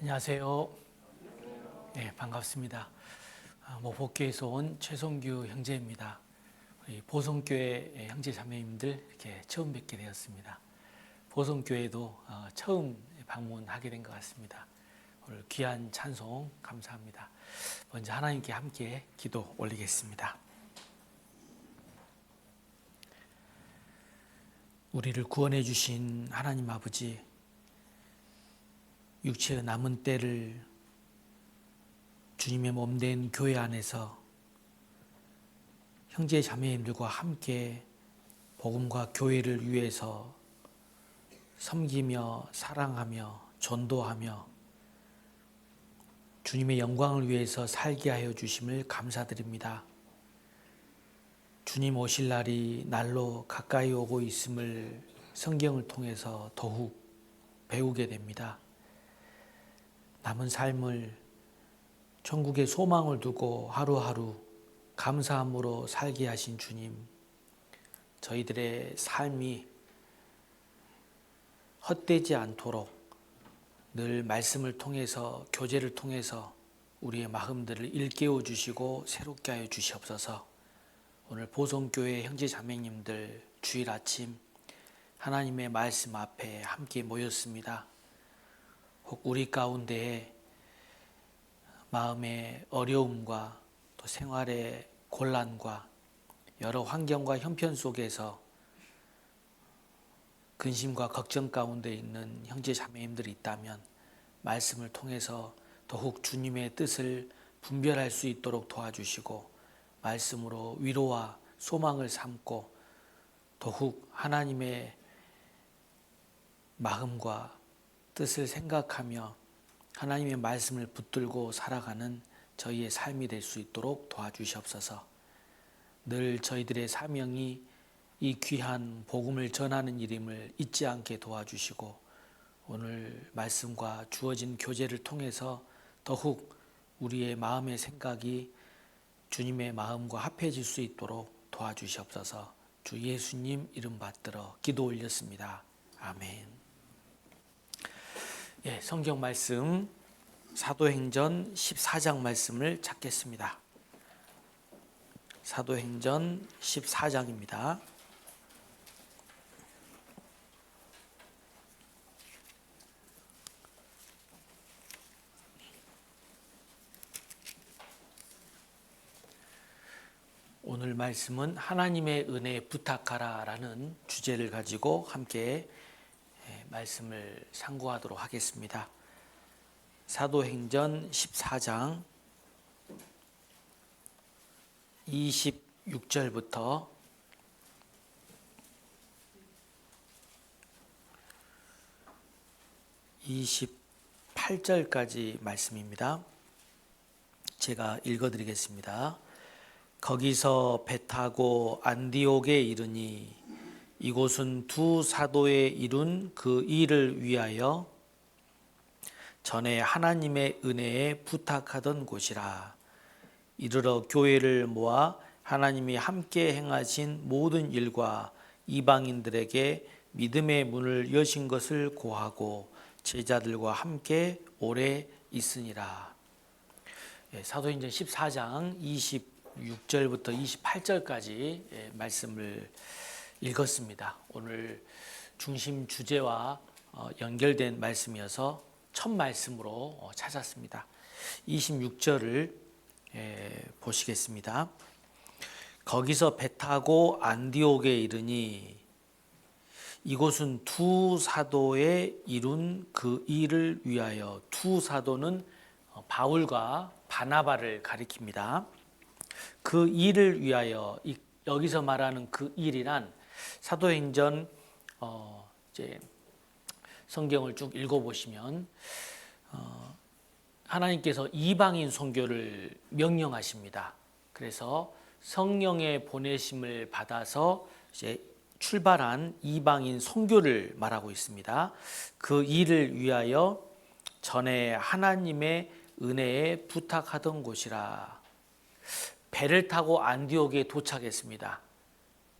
안녕하세요. 네, 반갑습니다. 목포교회에서 온 최성규 형제입니다. 우리 보성교회 형제 자매님들 이렇게 처음 뵙게 되었습니다. 보성교회도 처음 방문하게 된 것 같습니다. 오늘 귀한 찬송 감사합니다. 먼저 하나님께 함께 기도 올리겠습니다. 우리를 구원해 주신 하나님 아버지, 육체의 남은 때를 주님의 몸된 교회 안에서 형제 자매님들과 함께 복음과 교회를 위해서 섬기며 사랑하며 전도하며 주님의 영광을 위해서 살게 하여 주심을 감사드립니다. 주님 오실 날이 날로 가까이 오고 있음을 성경을 통해서 더욱 배우게 됩니다. 남은 삶을 천국의 소망을 두고 하루하루 감사함으로 살게 하신 주님, 저희들의 삶이 헛되지 않도록 늘 말씀을 통해서, 교제를 통해서 우리의 마음들을 일깨워 주시고 새롭게 하여 주시옵소서. 오늘 보성교회 형제 자매님들 주일 아침 하나님의 말씀 앞에 함께 모였습니다. 혹 우리 가운데에 마음의 어려움과 또 생활의 곤란과 여러 환경과 형편 속에서 근심과 걱정 가운데 있는 형제 자매님들이 있다면 말씀을 통해서 더욱 주님의 뜻을 분별할 수 있도록 도와주시고 말씀으로 위로와 소망을 삼고 더욱 하나님의 마음과 뜻을 생각하며 하나님의 말씀을 붙들고 살아가는 저희의 삶이 될 수 있도록 도와주시옵소서. 늘 저희들의 사명이 이 귀한 복음을 전하는 일임을 잊지 않게 도와주시고 오늘 말씀과 주어진 교제를 통해서 더욱 우리의 마음의 생각이 주님의 마음과 합해질 수 있도록 도와주시옵소서. 주 예수님 이름 받들어 기도 올렸습니다. 아멘. 성경 말씀 사도행전 14장 말씀을 찾겠습니다. 사도행전 14장입니다. 오늘 말씀은 하나님의 은혜 부탁하라라는 주제를 가지고 함께 말씀을 상고하도록 하겠습니다. 사도행전 14장 26절부터 28절까지 말씀입니다. 제가 읽어드리겠습니다. 거기서 배 타고 안디옥에 이르니 이곳은 두 사도의 이룬 그 일을 위하여 전에 하나님의 은혜에 부탁하던 곳이라. 이르러 교회를 모아 하나님이 함께 행하신 모든 일과 이방인들에게 믿음의 문을 여신 것을 고하고 제자들과 함께 오래 있으니라. 사도행전 14장 26절부터 28절까지 말씀을 읽었습니다. 오늘 중심 주제와 연결된 말씀이어서 첫 말씀으로 찾았습니다. 26절을 보시겠습니다. 거기서 배 타고 안디옥에 이르니 이곳은 두 사도의 이룬 그 일을 위하여. 두 사도는 바울과 바나바를 가리킵니다. 그 일을 위하여. 여기서 말하는 그 일이란 사도행전 이제 성경을 쭉 읽어보시면 하나님께서 이방인 선교를 명령하십니다. 그래서 성령의 보내심을 받아서 이제 출발한 이방인 선교를 말하고 있습니다. 그 일을 위하여 전에 하나님의 은혜에 부탁하던 곳이라. 배를 타고 안디옥에 도착했습니다.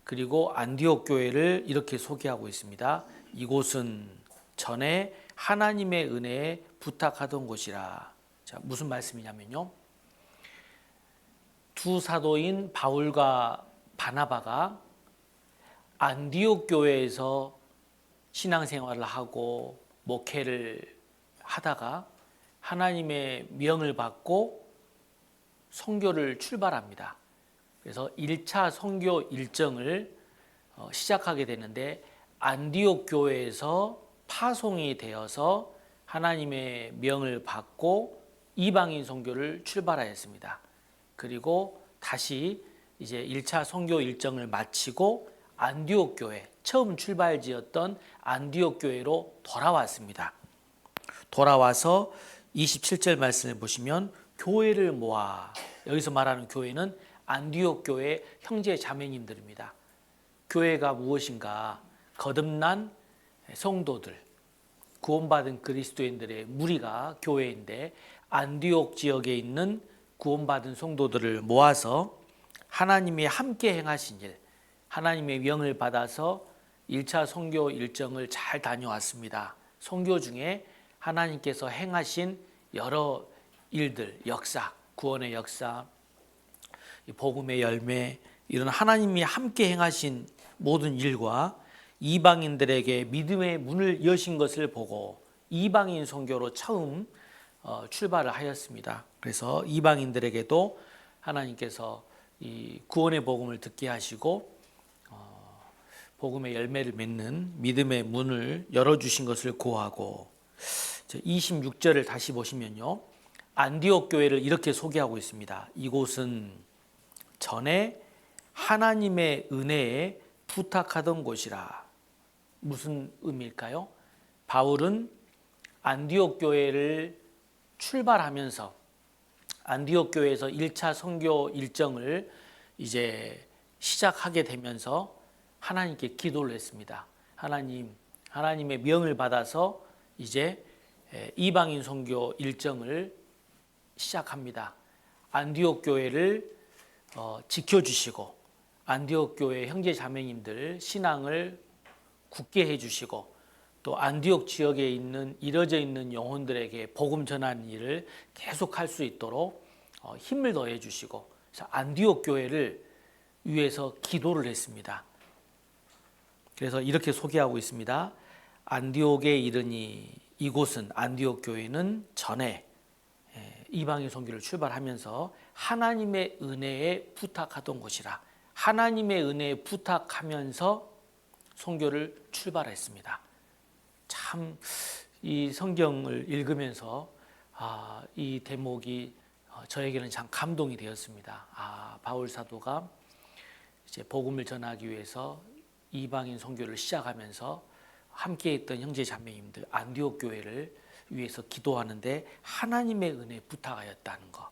그리고 안디옥 교회를 이렇게 소개하고 있습니다. 이곳은 전에 하나님의 은혜에 부탁하던 곳이라. 자, 무슨 말씀이냐면요. 두 사도인 바울과 바나바가 안디옥 교회에서 신앙생활을 하고 목회를 하다가 하나님의 명을 받고 선교를 출발합니다. 그래서 1차 선교 일정을 시작하게 되는데 안디옥 교회에서 파송이 되어서 하나님의 명을 받고 이방인 선교를 출발하였습니다. 그리고 다시 이제 1차 선교 일정을 마치고 안디옥 교회, 처음 출발지였던 안디옥 교회로 돌아왔습니다. 돌아와서 27절 말씀을 보시면 교회를 모아, 여기서 말하는 교회는 안디옥 교회 형제 자매님들입니다. 교회가 무엇인가? 거듭난 성도들, 구원받은 그리스도인들의 무리가 교회인데 안디옥 지역에 있는 구원받은 성도들을 모아서 하나님이 함께 행하신 일, 하나님의 명을 받아서 1차 선교 일정을 잘 다녀왔습니다. 선교 중에 하나님께서 행하신 여러 일들, 역사, 구원의 역사, 복음의 열매, 이런 하나님이 함께 행하신 모든 일과 이방인들에게 믿음의 문을 여신 것을 보고 이방인 선교로 처음 출발을 하였습니다. 그래서 이방인들에게도 하나님께서 이 구원의 복음을 듣게 하시고 복음의 열매를 맺는 믿음의 문을 열어주신 것을 고하고, 26절을 다시 보시면요, 안디옥 교회를 이렇게 소개하고 있습니다. 이곳은 전에 하나님의 은혜에 부탁하던 곳이라. 무슨 의미일까요? 바울은 안디옥 교회를 출발하면서 안디옥 교회에서 1차 선교 일정을 이제 시작하게 되면서 하나님께 기도를 했습니다. 하나님의 명을 받아서 이제 이방인 선교 일정을 시작합니다. 안디옥 교회를 지켜주시고 안디옥 교회 형제 자매님들 신앙을 굳게 해주시고 또 안디옥 지역에 있는 이뤄져 있는 영혼들에게 복음 전하는 일을 계속할 수 있도록 힘을 더해 주시고, 그래서 안디옥 교회를 위해서 기도를 했습니다. 그래서 이렇게 소개하고 있습니다. 안디옥에 이르니, 이곳은 안디옥 교회는 전에 이방인 선교를 출발하면서 하나님의 은혜에 부탁하던 곳이라. 하나님의 은혜에 부탁하면서 선교를 출발했습니다. 참 이 성경을 읽으면서 이 대목이 저에게는 참 감동이 되었습니다. 바울 사도가 이제 복음을 전하기 위해서 이방인 선교를 시작하면서 함께했던 형제 자매님들 안디옥 교회를 위해서 기도하는데 하나님의 은혜 부탁하였다는 것.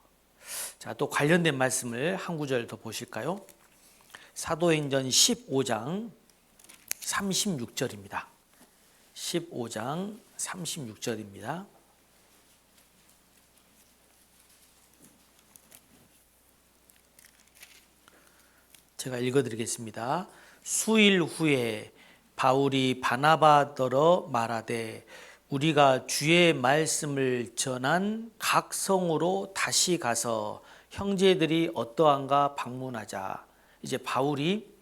자, 또 관련된 말씀을 한 구절 더 보실까요? 사도행전 15장 36절입니다. 15장 36절입니다. 제가 읽어드리겠습니다. 수일 후에 바울이 바나바더러 말하되 우리가 주의 말씀을 전한 각 성으로 다시 가서 형제들이 어떠한가 방문하자. 이제 바울이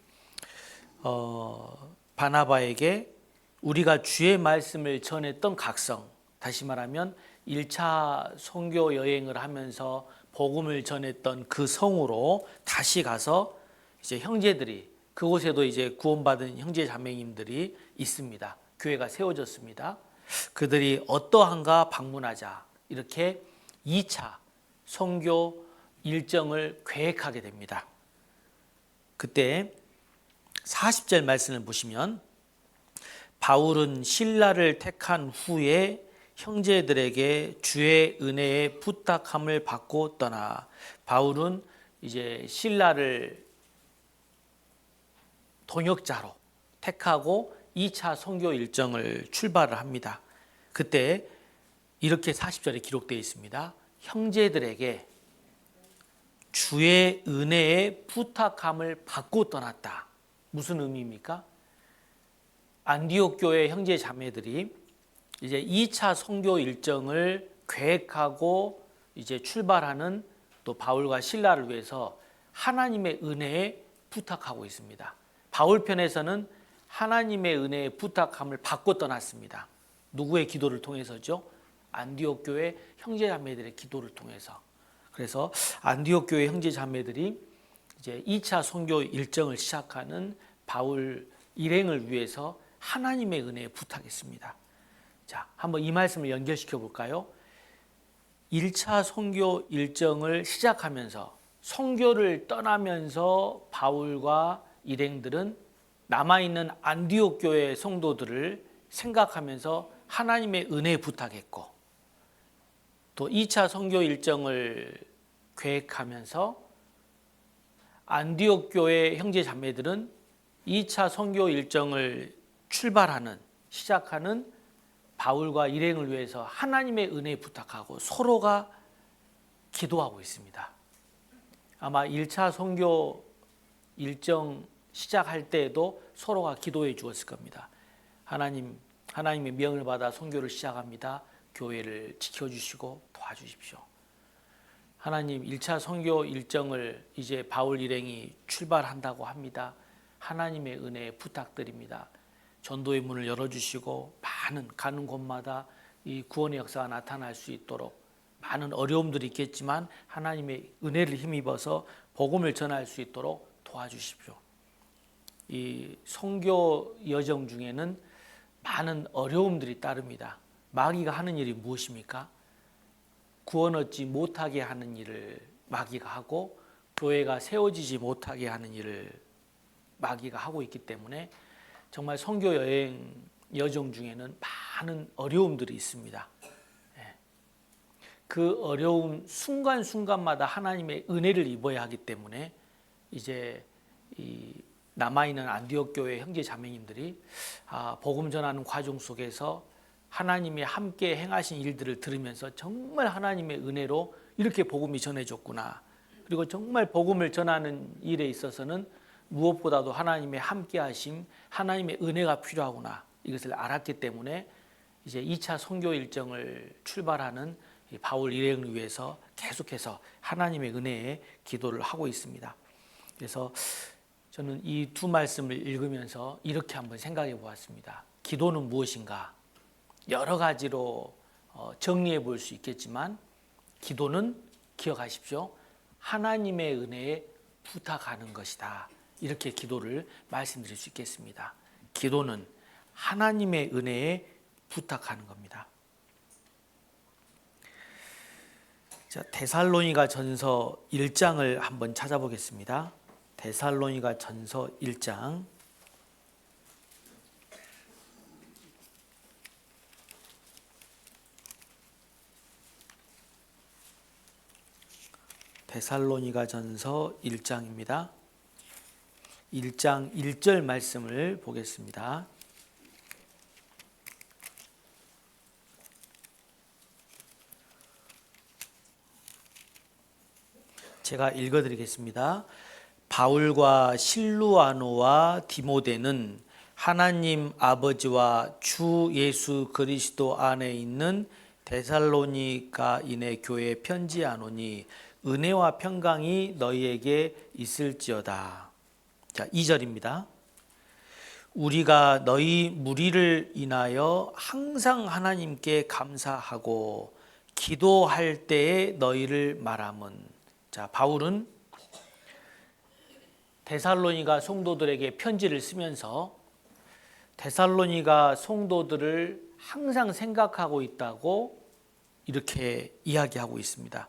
바나바에게 우리가 주의 말씀을 전했던 각성, 다시 말하면 1차 선교 여행을 하면서 복음을 전했던 그 성으로 다시 가서 이제 형제들이, 그곳에도 이제 구원받은 형제 자매님들이 있습니다. 교회가 세워졌습니다. 그들이 어떠한가 방문하자. 이렇게 2차 선교 일정을 계획하게 됩니다. 그때 40절 말씀을 보시면 바울은 신라를 택한 후에 형제들에게 주의 은혜에 부탁함을 받고 떠나. 바울은 이제 신라를 동역자로 택하고 2차 선교 일정을 출발을 합니다. 그때 이렇게 40절에 기록되어 있습니다. 형제들에게 주의 은혜에 부탁함을 받고 떠났다. 무슨 의미입니까? 안디옥 교회 형제 자매들이 이제 2차 선교 일정을 계획하고 이제 출발하는 또 바울과 실라를 위해서 하나님의 은혜에 부탁하고 있습니다. 바울 편에서는 하나님의 은혜의 부탁함을 받고 떠났습니다. 누구의 기도를 통해서죠? 안디옥 교회 형제 자매들의 기도를 통해서. 그래서 안디옥 교회 형제 자매들이 이제 2차 선교 일정을 시작하는 바울 일행을 위해서 하나님의 은혜에 부탁했습니다. 자, 한번 이 말씀을 연결시켜 볼까요? 1차 선교 일정을 시작하면서 선교를 떠나면서 바울과 일행들은 남아있는 안디옥 교회 성도들을 생각하면서 하나님의 은혜에 부탁했고, 또 2차 선교 일정을 계획하면서 안디옥 교회 형제 자매들은 2차 선교 일정을 시작하는 바울과 일행을 위해서 하나님의 은혜에 부탁하고 서로가 기도하고 있습니다. 아마 1차 선교 일정 시작할 때에도 서로가 기도해 주었을 겁니다. 하나님의 명을 받아 선교를 시작합니다. 교회를 지켜주시고 도와주십시오. 하나님, 1차 선교 일정을 이제 바울 일행이 출발한다고 합니다. 하나님의 은혜 부탁드립니다. 전도의 문을 열어주시고 가는 곳마다 이 구원의 역사가 나타날 수 있도록, 많은 어려움들이 있겠지만 하나님의 은혜를 힘입어서 복음을 전할 수 있도록 도와주십시오. 이 선교 여정 중에는 많은 어려움들이 따릅니다. 마귀가 하는 일이 무엇입니까? 구원 얻지 못하게 하는 일을 마귀가 하고, 교회가 세워지지 못하게 하는 일을 마귀가 하고 있기 때문에 정말 선교 여정 중에는 많은 어려움들이 있습니다. 그 어려움 순간순간마다 하나님의 은혜를 입어야 하기 때문에 이제 이 남아있는 안디옥 교회 형제 자매님들이 복음 전하는 과정 속에서 하나님이 함께 행하신 일들을 들으면서 정말 하나님의 은혜로 이렇게 복음이 전해졌구나. 그리고 정말 복음을 전하는 일에 있어서는 무엇보다도 하나님의 함께 하심, 하나님의 은혜가 필요하구나. 이것을 알았기 때문에 이제 2차 선교 일정을 출발하는 바울 일행을 위해서 계속해서 하나님의 은혜에 기도를 하고 있습니다. 그래서 저는 이 두 말씀을 읽으면서 이렇게 한번 생각해 보았습니다. 기도는 무엇인가? 여러 가지로 정리해 볼 수 있겠지만, 기도는 기억하십시오. 하나님의 은혜에 부탁하는 것이다. 이렇게 기도를 말씀드릴 수 있겠습니다. 기도는 하나님의 은혜에 부탁하는 겁니다. 자, 데살로니가 전서 1장을 한번 찾아보겠습니다. 데살로니가 전서 1장. 데살로니가 전서 1장입니다. 1장 1절 말씀을 보겠습니다. 제가 읽어드리겠습니다. 바울과 실루아노와 디모데는 하나님 아버지와 주 예수 그리스도 안에 있는 데살로니가인의 교회에 편지하노니 은혜와 평강이 너희에게 있을지어다. 자, 2절입니다. 우리가 너희 무리를 인하여 항상 하나님께 감사하고 기도할 때에 너희를 말함은. 자, 바울은 데살로니가 성도들에게 편지를 쓰면서 데살로니가 성도들을 항상 생각하고 있다고 이렇게 이야기하고 있습니다.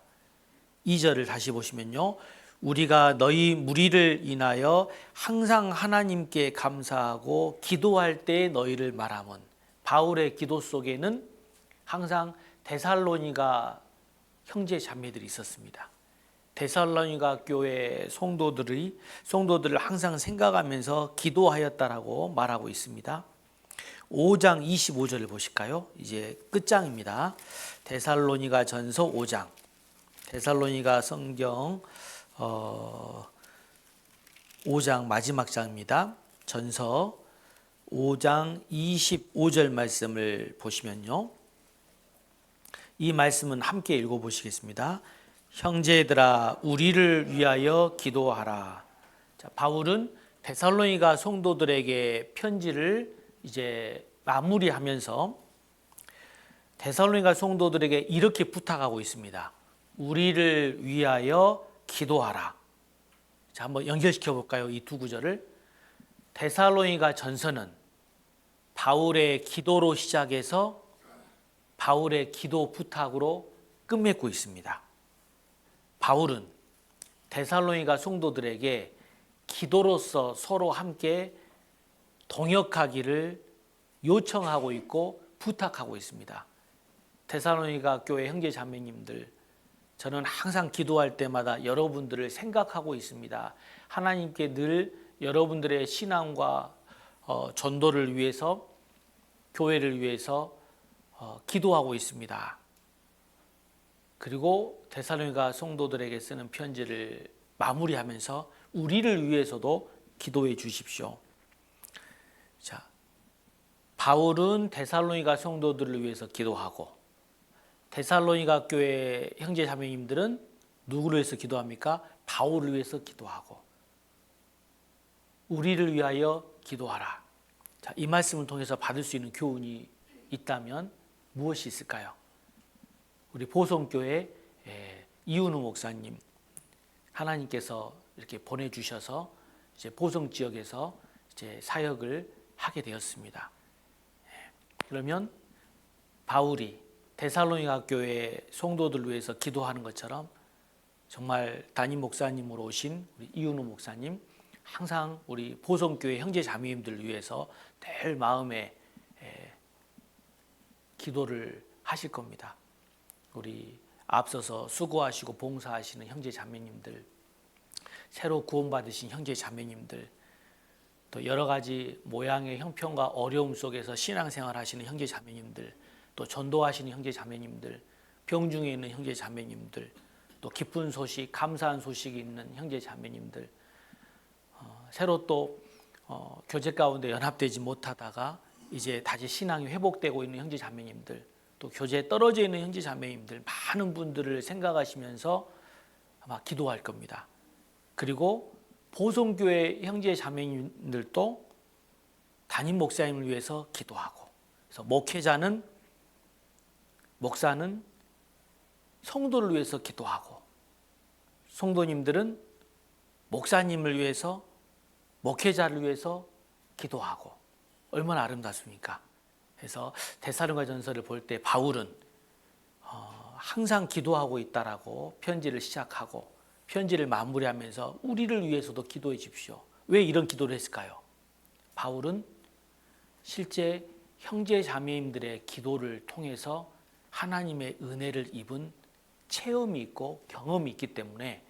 2절을 다시 보시면요. 우리가 너희 무리를 인하여 항상 하나님께 감사하고 기도할 때 너희를 말함은. 바울의 기도 속에는 항상 데살로니가 형제 자매들이 있었습니다. 데살로니가 교회 성도들을 항상 생각하면서 기도하였다라고 말하고 있습니다. 5장 25절을 보실까요? 이제 끝장입니다. 데살로니가 전서 5장. 데살로니가 성경 5장 마지막 장입니다. 전서 5장 25절 말씀을 보시면요. 이 말씀은 함께 읽어보시겠습니다. 형제들아 우리를 위하여 기도하라. 자, 바울은 데살로니가 성도들에게 편지를 이제 마무리하면서 데살로니가 성도들에게 이렇게 부탁하고 있습니다. 우리를 위하여 기도하라. 자, 한번 연결시켜 볼까요? 이 두 구절을. 데살로니가 전서는 바울의 기도로 시작해서 바울의 기도 부탁으로 끝맺고 있습니다. 바울은 데살로니가 성도들에게 기도로서 서로 함께 동역하기를 요청하고 있고 부탁하고 있습니다. 데살로니가 교회 형제 자매님들, 저는 항상 기도할 때마다 여러분들을 생각하고 있습니다. 하나님께 늘 여러분들의 신앙과 전도를 위해서, 교회를 위해서 기도하고 있습니다. 그리고 데살로니가 성도들에게 쓰는 편지를 마무리하면서 우리를 위해서도 기도해 주십시오. 자, 바울은 데살로니가 성도들을 위해서 기도하고 데살로니가 교회 형제 자매님들은 누구를 위해서 기도합니까? 바울을 위해서 기도하고 우리를 위하여 기도하라. 자, 이 말씀을 통해서 받을 수 있는 교훈이 있다면 무엇이 있을까요? 우리 보성교회 이윤우 목사님, 하나님께서 이렇게 보내주셔서 이제 보성 지역에서 이제 사역을 하게 되었습니다. 그러면 바울이 데살로니가 교회 성도들을 위해서 기도하는 것처럼 정말 담임 목사님으로 오신 우리 이윤우 목사님, 항상 우리 보성교회 형제 자매님들을 위해서 늘 마음에 기도를 하실 겁니다. 우리 앞서서 수고하시고 봉사하시는 형제 자매님들, 새로 구원받으신 형제 자매님들, 또 여러 가지 모양의 형편과 어려움 속에서 신앙생활 하시는 형제 자매님들, 또 전도하시는 형제 자매님들, 병중에 있는 형제 자매님들, 또 기쁜 소식, 감사한 소식이 있는 형제 자매님들, 새로 또 교제 가운데 연합되지 못하다가 이제 다시 신앙이 회복되고 있는 형제 자매님들, 또 교제에 떨어져 있는 형제 자매님들, 많은 분들을 생각하시면서 아마 기도할 겁니다. 그리고 보성교회 형제 자매님들도 담임 목사님을 위해서 기도하고, 그래서 목사는 성도를 위해서 기도하고, 성도님들은 목사님을 위해서, 목회자를 위해서 기도하고, 얼마나 아름답습니까? 그래서 데살로니가 전서를 볼 때 바울은 항상 기도하고 있다라고 편지를 시작하고 편지를 마무리하면서 우리를 위해서도 기도해 주십시오. 왜 이런 기도를 했을까요? 바울은 실제 형제 자매님들의 기도를 통해서 하나님의 은혜를 입은 체험이 있고 경험이 있기 때문에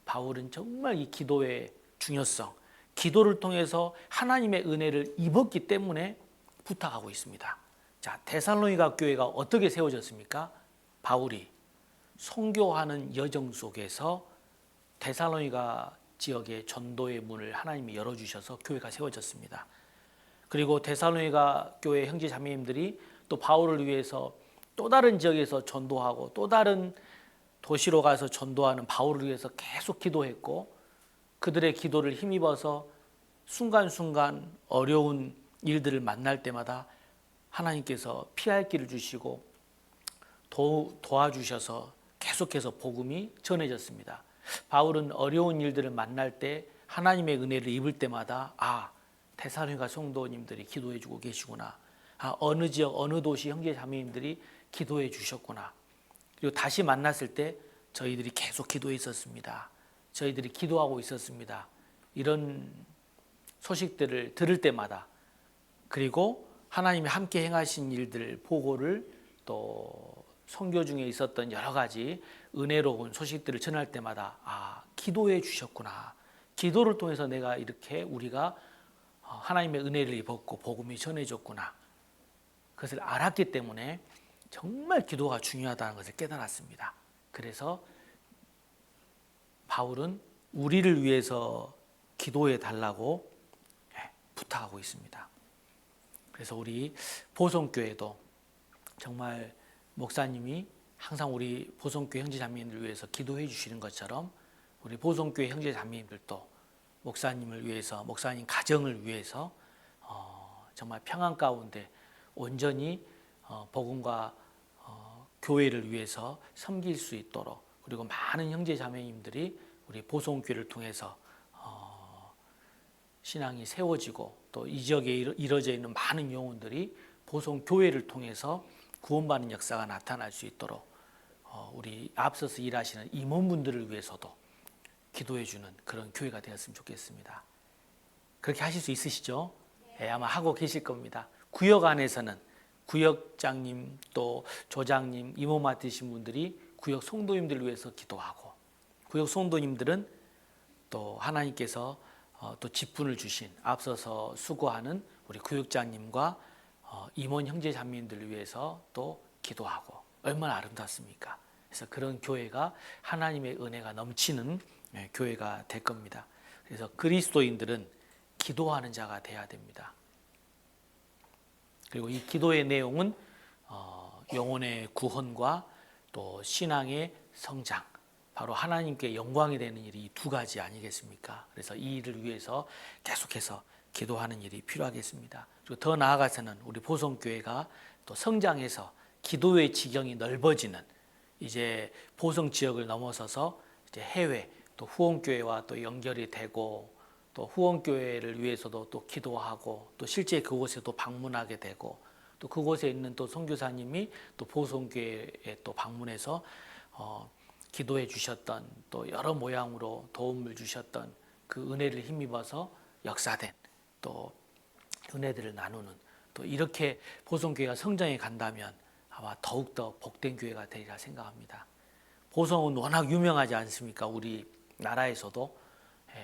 바울은 정말 이 기도의 중요성, 기도를 통해서 하나님의 은혜를 입었기 때문에 부탁하고 있습니다. 자, 데살로니가 교회가 어떻게 세워졌습니까? 바울이 선교하는 여정 속에서 데살로니가 지역의 전도의 문을 하나님이 열어주셔서 교회가 세워졌습니다. 그리고 데살로니가 교회 형제 자매님들이 또 바울을 위해서 또 다른 지역에서 전도하고 또 다른 도시로 가서 전도하는 바울을 위해서 계속 기도했고, 그들의 기도를 힘입어서 순간순간 어려운 일들을 만날 때마다 하나님께서 피할 길을 주시고 도와주셔서 계속해서 복음이 전해졌습니다. 바울은 어려운 일들을 만날 때 하나님의 은혜를 입을 때마다 데살로니가 성도님들이 기도해 주고 계시구나. 어느 지역 어느 도시 형제 자매님들이 기도해 주셨구나. 그리고 다시 만났을 때 저희들이 계속 기도해 있었습니다. 저희들이 기도하고 있었습니다. 이런 소식들을 들을 때마다, 그리고 하나님이 함께 행하신 일들 보고를 또 선교 중에 있었던 여러 가지 은혜로운 소식들을 전할 때마다 기도해 주셨구나. 기도를 통해서 내가 이렇게 우리가 하나님의 은혜를 입었고 복음이 전해졌구나. 그것을 알았기 때문에 정말 기도가 중요하다는 것을 깨달았습니다. 그래서 바울은 우리를 위해서 기도해 달라고 부탁하고 있습니다. 그래서 우리 보성교회도 정말 목사님이 항상 우리 보성교회 형제자매님들 위해서 기도해 주시는 것처럼 우리 보성교회 형제자매님들도 목사님을 위해서, 목사님 가정을 위해서 정말 평안 가운데 온전히 복음과 교회를 위해서 섬길 수 있도록, 그리고 많은 형제자매님들이 우리 보성교회를 통해서 신앙이 세워지고 또 이 지역에 이루어져 있는 많은 영혼들이 보성교회를 통해서 구원받는 역사가 나타날 수 있도록 우리 앞서서 일하시는 임원분들을 위해서도 기도해 주는 그런 교회가 되었으면 좋겠습니다. 그렇게 하실 수 있으시죠? 네, 아마 하고 계실 겁니다. 구역 안에서는 구역장님 또 조장님 임원 맡으신 분들이 구역 성도님들을 위해서 기도하고, 구역 성도님들은 또 하나님께서 또 직분을 주신 앞서서 수고하는 우리 구역장님과 임원 형제 자매님들을 위해서 또 기도하고, 얼마나 아름답습니까? 그래서 그런 교회가 하나님의 은혜가 넘치는 교회가 될 겁니다. 그래서 그리스도인들은 기도하는 자가 돼야 됩니다. 그리고 이 기도의 내용은 영혼의 구원과 또 신앙의 성장, 바로 하나님께 영광이 되는 일이 이 두 가지 아니겠습니까? 그래서 이 일을 위해서 계속해서 기도하는 일이 필요하겠습니다. 그리고 더 나아가서는 우리 보성교회가 또 성장해서 기도의 지경이 넓어지는, 이제 보성 지역을 넘어서서 이제 해외 또 후원교회와 또 연결이 되고, 또 후원교회를 위해서도 또 기도하고, 또 실제 그곳에 또 방문하게 되고, 또 그곳에 있는 또 선교사님이 또 보성교회에 또 방문해서 기도해 주셨던, 또 여러 모양으로 도움을 주셨던 그 은혜를 힘입어서 역사된 또 은혜들을 나누는, 또 이렇게 보성교회가 성장해 간다면 아마 더욱더 복된 교회가 되리라 생각합니다. 보성은 워낙 유명하지 않습니까? 우리 나라에서도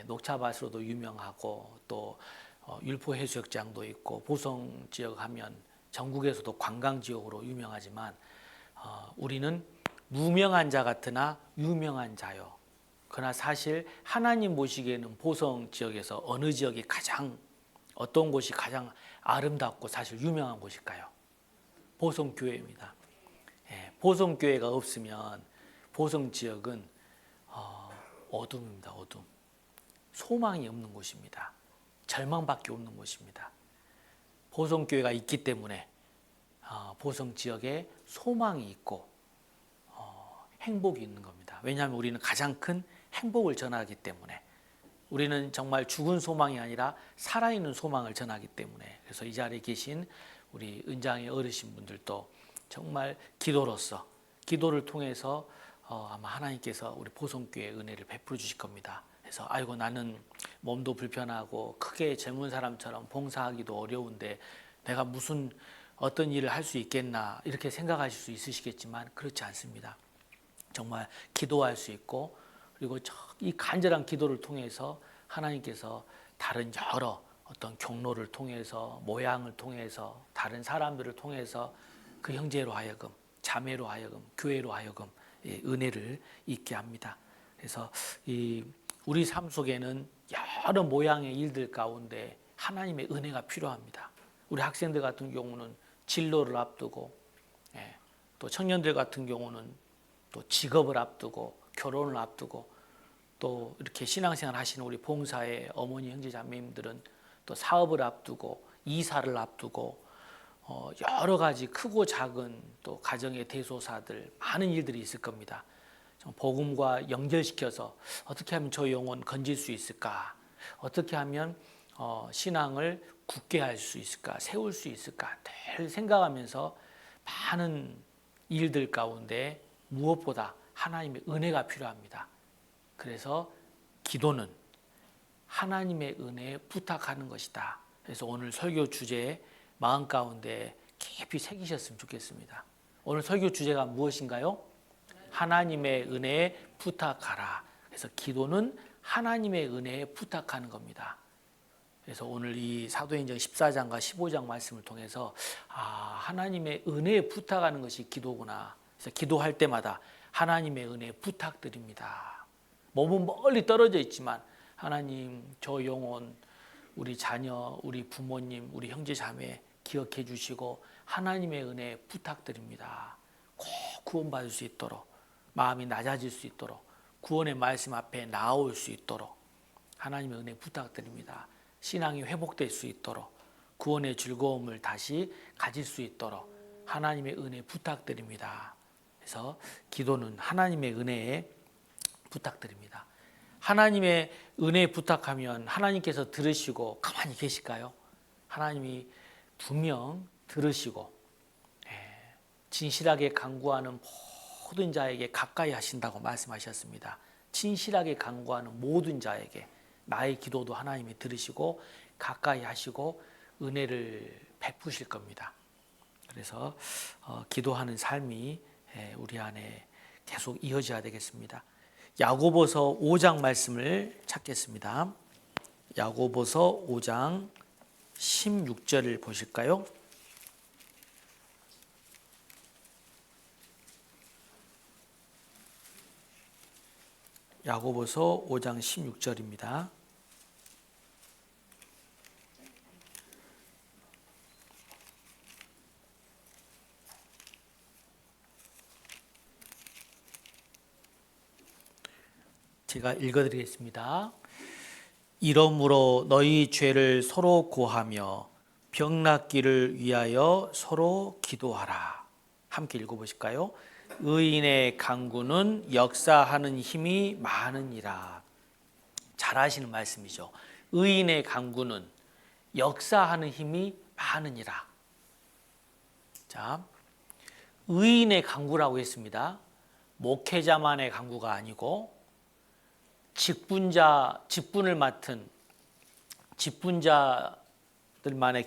녹차밭으로도 유명하고, 또 율포해수욕장도 있고, 보성 지역 하면 전국에서도 관광지역으로 유명하지만 우리는 무명한 자 같으나 유명한 자요. 그러나 사실 하나님 보시기에는 보성 지역에서 어느 지역이 가장, 어떤 곳이 가장 아름답고 사실 유명한 곳일까요? 보성교회입니다. 보성교회가 없으면 보성 지역은 어둠입니다. 어둠. 소망이 없는 곳입니다. 절망밖에 없는 곳입니다. 보성교회가 있기 때문에 보성 지역에 소망이 있고 행복이 있는 겁니다. 왜냐하면 우리는 가장 큰 행복을 전하기 때문에, 우리는 정말 죽은 소망이 아니라 살아있는 소망을 전하기 때문에. 그래서 이 자리에 계신 우리 은장의 어르신분들도 정말 기도로서, 기도를 통해서 아마 하나님께서 우리 보성교회에 은혜를 베풀어 주실 겁니다. 그래서 아이고, 나는 몸도 불편하고 크게 젊은 사람처럼 봉사하기도 어려운데 내가 무슨 어떤 일을 할 수 있겠나, 이렇게 생각하실 수 있으시겠지만 그렇지 않습니다. 정말 기도할 수 있고, 그리고 이 간절한 기도를 통해서 하나님께서 다른 여러 어떤 경로를 통해서, 모양을 통해서, 다른 사람들을 통해서 그 형제로 하여금, 자매로 하여금, 교회로 하여금 은혜를 있게 합니다. 그래서 우리 삶 속에는 여러 모양의 일들 가운데 하나님의 은혜가 필요합니다. 우리 학생들 같은 경우는 진로를 앞두고, 또 청년들 같은 경우는 또 직업을 앞두고, 결혼을 앞두고, 또 이렇게 신앙생활 하시는 우리 봉사의 어머니 형제 자매님들은 또 사업을 앞두고, 이사를 앞두고, 여러 가지 크고 작은 또 가정의 대소사들, 많은 일들이 있을 겁니다. 복음과 연결시켜서 어떻게 하면 저 영혼 건질 수 있을까? 어떻게 하면 신앙을 굳게 할 수 있을까? 세울 수 있을까? 늘 생각하면서 많은 일들 가운데 무엇보다 하나님의 은혜가 필요합니다. 그래서 기도는 하나님의 은혜에 부탁하는 것이다. 그래서 오늘 설교 주제에 마음 가운데 깊이 새기셨으면 좋겠습니다. 오늘 설교 주제가 무엇인가요? 하나님의 은혜에 부탁하라. 그래서 기도는 하나님의 은혜에 부탁하는 겁니다. 그래서 오늘 이 사도행전 14장과 15장 말씀을 통해서 하나님의 은혜에 부탁하는 것이 기도구나. 그래서 기도할 때마다 하나님의 은혜에 부탁드립니다. 몸은 멀리 떨어져 있지만 하나님, 저 영혼, 우리 자녀, 우리 부모님, 우리 형제 자매 기억해 주시고 하나님의 은혜 부탁드립니다. 꼭 구원받을 수 있도록, 마음이 낮아질 수 있도록, 구원의 말씀 앞에 나올 수 있도록 하나님의 은혜 부탁드립니다. 신앙이 회복될 수 있도록, 구원의 즐거움을 다시 가질 수 있도록 하나님의 은혜 부탁드립니다. 그래서 기도는 하나님의 은혜에 부탁드립니다. 하나님의 은혜 부탁하면 하나님께서 들으시고 가만히 계실까요? 하나님이 분명 들으시고 진실하게 간구하는 모든 자에게 가까이 하신다고 말씀하셨습니다. 진실하게 간구하는 모든 자에게 나의 기도도 하나님이 들으시고 가까이 하시고 은혜를 베푸실 겁니다. 그래서 기도하는 삶이 우리 안에 계속 이어져야 되겠습니다. 야고보서 5장 말씀을 찾겠습니다. 야고보서 5장 16절을 보실까요? 야고보서 5장 16절입니다. 제가 읽어드리겠습니다. 이러므로 너희 죄를 서로 고하며 병 낫기를 위하여 서로 기도하라. 함께 읽어보실까요? 의인의 간구는 역사하는 힘이 많으니라. 잘 아시는 말씀이죠. 의인의 간구는 역사하는 힘이 많으니라. 자, 의인의 간구라고 했습니다. 목회자만의 간구가 아니고 직분을 맡은 직분자들만의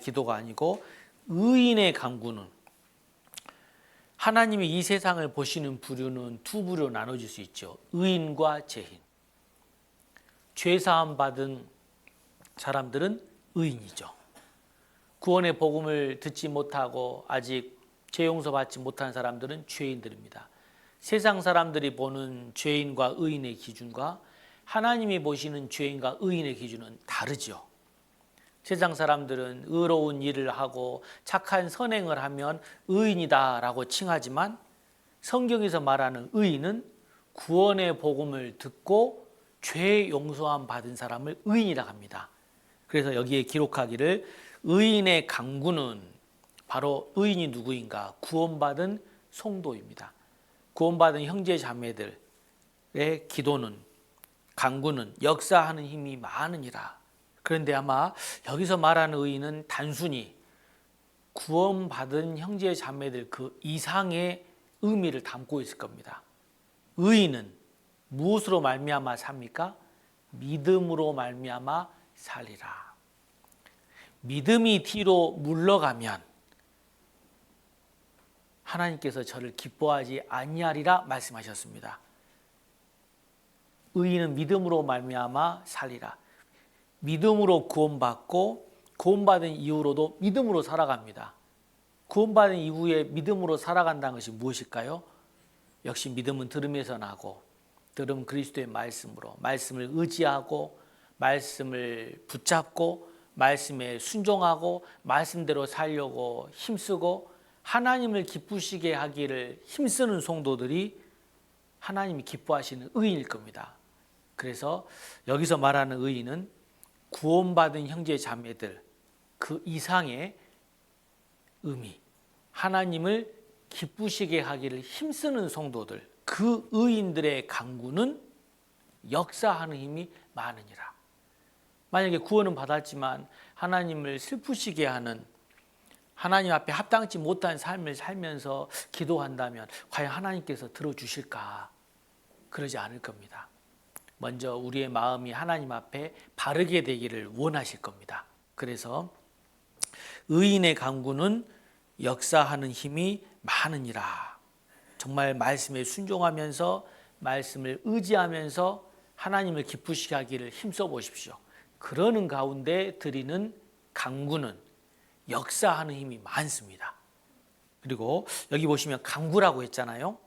기도가 아니고 의인의 간구는, 하나님이 이 세상을 보시는 부류는 두 부류로 나눠질 수 있죠. 의인과 죄인. 죄사함 받은 사람들은 의인이죠. 구원의 복음을 듣지 못하고 아직 죄 용서 받지 못한 사람들은 죄인들입니다. 세상 사람들이 보는 죄인과 의인의 기준과 하나님이 보시는 죄인과 의인의 기준은 다르죠. 세상 사람들은 의로운 일을 하고 착한 선행을 하면 의인이다라고 칭하지만 성경에서 말하는 의인은 구원의 복음을 듣고 죄 용서함 받은 사람을 의인이라고 합니다. 그래서 여기에 기록하기를 의인의 간구는, 바로 의인이 누구인가? 구원받은 성도입니다. 구원받은 형제 자매들의 기도는, 간구는 역사하는 힘이 많으니라. 그런데 아마 여기서 말하는 의인은 단순히 구원받은 형제 자매들 그 이상의 의미를 담고 있을 겁니다. 의인은 무엇으로 말미암아 삽니까? 믿음으로 말미암아 살리라. 믿음이 뒤로 물러가면 하나님께서 저를 기뻐하지 아니하리라 말씀하셨습니다. 의인은 믿음으로 말미암아 살리라. 믿음으로 구원받고 구원받은 이후로도 믿음으로 살아갑니다. 구원받은 이후에 믿음으로 살아간다는 것이 무엇일까요? 역시 믿음은 들음에서 나고, 들음 그리스도의 말씀으로 말씀을 의지하고 말씀을 붙잡고 말씀에 순종하고 말씀대로 살려고 힘쓰고 하나님을 기쁘시게 하기를 힘쓰는 성도들이 하나님이 기뻐하시는 의인일 겁니다. 그래서 여기서 말하는 의인은 구원받은 형제 자매들 그 이상의 의미, 하나님을 기쁘시게 하기를 힘쓰는 성도들, 그 의인들의 간구는 역사하는 힘이 많으니라. 만약에 구원은 받았지만 하나님을 슬프시게 하는, 하나님 앞에 합당치 못한 삶을 살면서 기도한다면 과연 하나님께서 들어주실까? 그러지 않을 겁니다. 먼저 우리의 마음이 하나님 앞에 바르게 되기를 원하실 겁니다. 그래서 의인의 간구는 역사하는 힘이 많으니라. 정말 말씀에 순종하면서 말씀을 의지하면서 하나님을 기쁘시게 하기를 힘써 보십시오. 그러는 가운데 드리는 간구는 역사하는 힘이 많습니다. 그리고 여기 보시면 간구라고 했잖아요.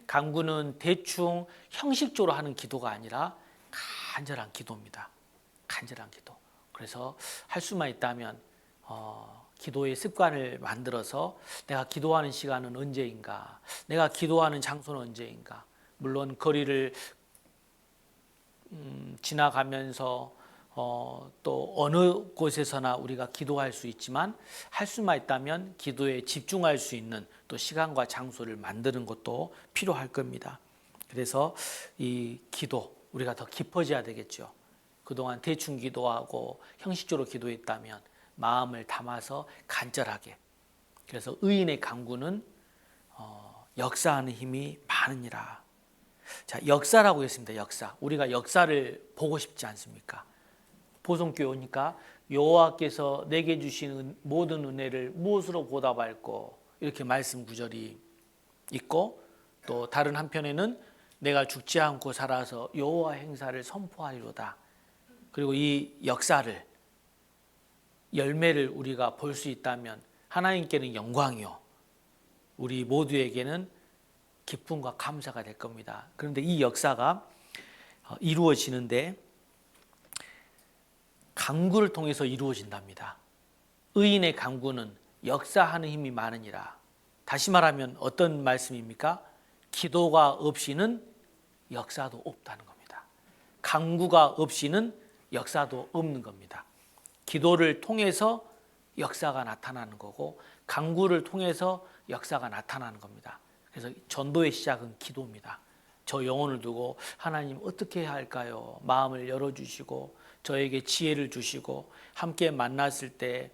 간구는 대충 형식적으로 하는 기도가 아니라 간절한 기도입니다. 간절한 기도. 그래서 할 수만 있다면 기도의 습관을 만들어서 내가 기도하는 시간은 언제인가, 내가 기도하는 장소는 언제인가. 물론 거리를 지나가면서 또 어느 곳에서나 우리가 기도할 수 있지만, 할 수만 있다면 기도에 집중할 수 있는 또 시간과 장소를 만드는 것도 필요할 겁니다. 그래서 이 기도, 우리가 더 깊어져야 되겠죠. 그동안 대충 기도하고 형식적으로 기도했다면 마음을 담아서 간절하게. 그래서 의인의 간구는 역사하는 힘이 많으니라. 자, 역사라고 했습니다. 역사. 우리가 역사를 보고 싶지 않습니까? 보성교회 오니까 여호와께서 내게 주신 모든 은혜를 무엇으로 보답할꼬, 이렇게 말씀 구절이 있고, 또 다른 한편에는 내가 죽지 않고 살아서 여호와 행사를 선포하리로다. 그리고 이 역사를, 열매를 우리가 볼 수 있다면 하나님께는 영광이요, 우리 모두에게는 기쁨과 감사가 될 겁니다. 그런데 이 역사가 이루어지는데 간구를 통해서 이루어진답니다. 의인의 간구는 역사하는 힘이 많으니라. 다시 말하면 어떤 말씀입니까? 기도가 없이는 역사도 없다는 겁니다. 간구가 없이는 역사도 없는 겁니다. 기도를 통해서 역사가 나타나는 거고, 간구를 통해서 역사가 나타나는 겁니다. 그래서 전도의 시작은 기도입니다. 저 영혼을 두고 하나님 어떻게 해야 할까요? 마음을 열어주시고 저에게 지혜를 주시고, 함께 만났을 때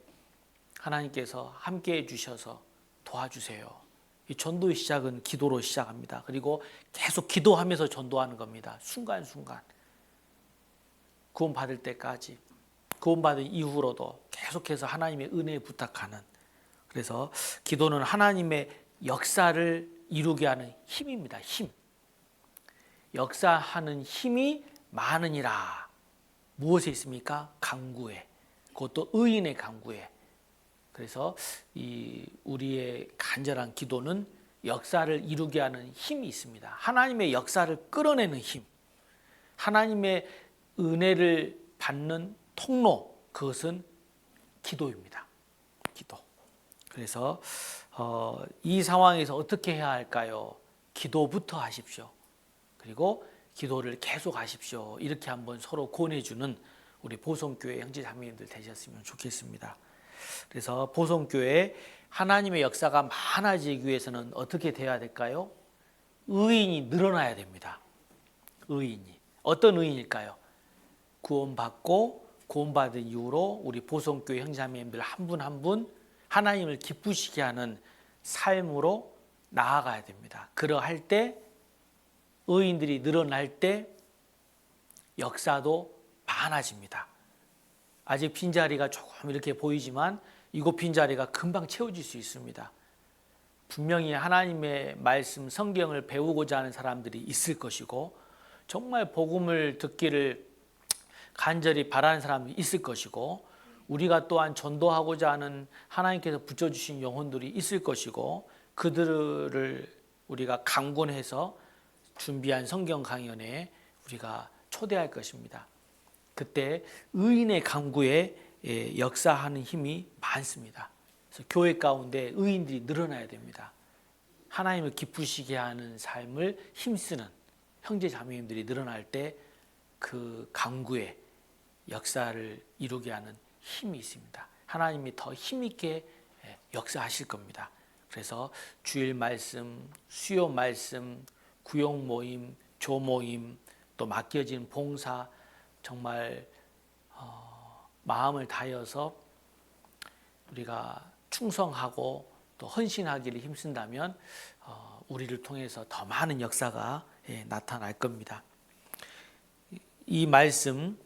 하나님께서 함께 해주셔서 도와주세요. 이 전도의 시작은 기도로 시작합니다. 그리고 계속 기도하면서 전도하는 겁니다. 순간순간 구원받을 때까지, 구원받은 이후로도 계속해서 하나님의 은혜에 부탁하는. 그래서 기도는 하나님의 역사를 이루게 하는 힘입니다. 힘. 역사하는 힘이 많으니라. 무엇에 있습니까? 간구에. 그것도 의인의 간구에. 그래서 이 우리의 간절한 기도는 역사를 이루게 하는 힘이 있습니다. 하나님의 역사를 끌어내는 힘, 하나님의 은혜를 받는 통로, 그것은 기도입니다. 기도. 그래서 이 상황에서 어떻게 해야 할까요? 기도부터 하십시오. 그리고 기도를 계속 하십시오. 이렇게 한번 서로 권해주는 우리 보성교회 형제자매님들 되셨으면 좋겠습니다. 그래서 보성교회 하나님의 역사가 많아지기 위해서는 어떻게 돼야 될까요? 의인이 늘어나야 됩니다. 의인이. 어떤 의인일까요? 구원받고 구원받은 이후로 우리 보성교회 형제자매님들 한 분 한 분 하나님을 기쁘시게 하는 삶으로 나아가야 됩니다. 그러할 때, 의인들이 늘어날 때 역사도 많아집니다. 아직 빈자리가 조금 이렇게 보이지만 이곳 빈자리가 금방 채워질 수 있습니다. 분명히 하나님의 말씀, 성경을 배우고자 하는 사람들이 있을 것이고, 정말 복음을 듣기를 간절히 바라는 사람이 있을 것이고, 우리가 또한 전도하고자 하는 하나님께서 붙여주신 영혼들이 있을 것이고, 그들을 우리가 강권해서 준비한 성경 강연에 우리가 초대할 것입니다. 그때 의인의 간구에 역사하는 힘이 많습니다. 그래서 교회 가운데 의인들이 늘어나야 됩니다. 하나님을 기쁘시게 하는 삶을 힘쓰는 형제 자매님들이 늘어날 때 그 간구에 역사를 이루게 하는 힘이 있습니다. 하나님이 더 힘있게 역사하실 겁니다. 그래서 주일 말씀, 수요 말씀, 구역 모임, 조모임, 또 맡겨진 봉사, 정말 마음을 다해서 우리가 충성하고 또 헌신하기를 힘쓴다면 우리를 통해서 더 많은 역사가 나타날 겁니다. 이 말씀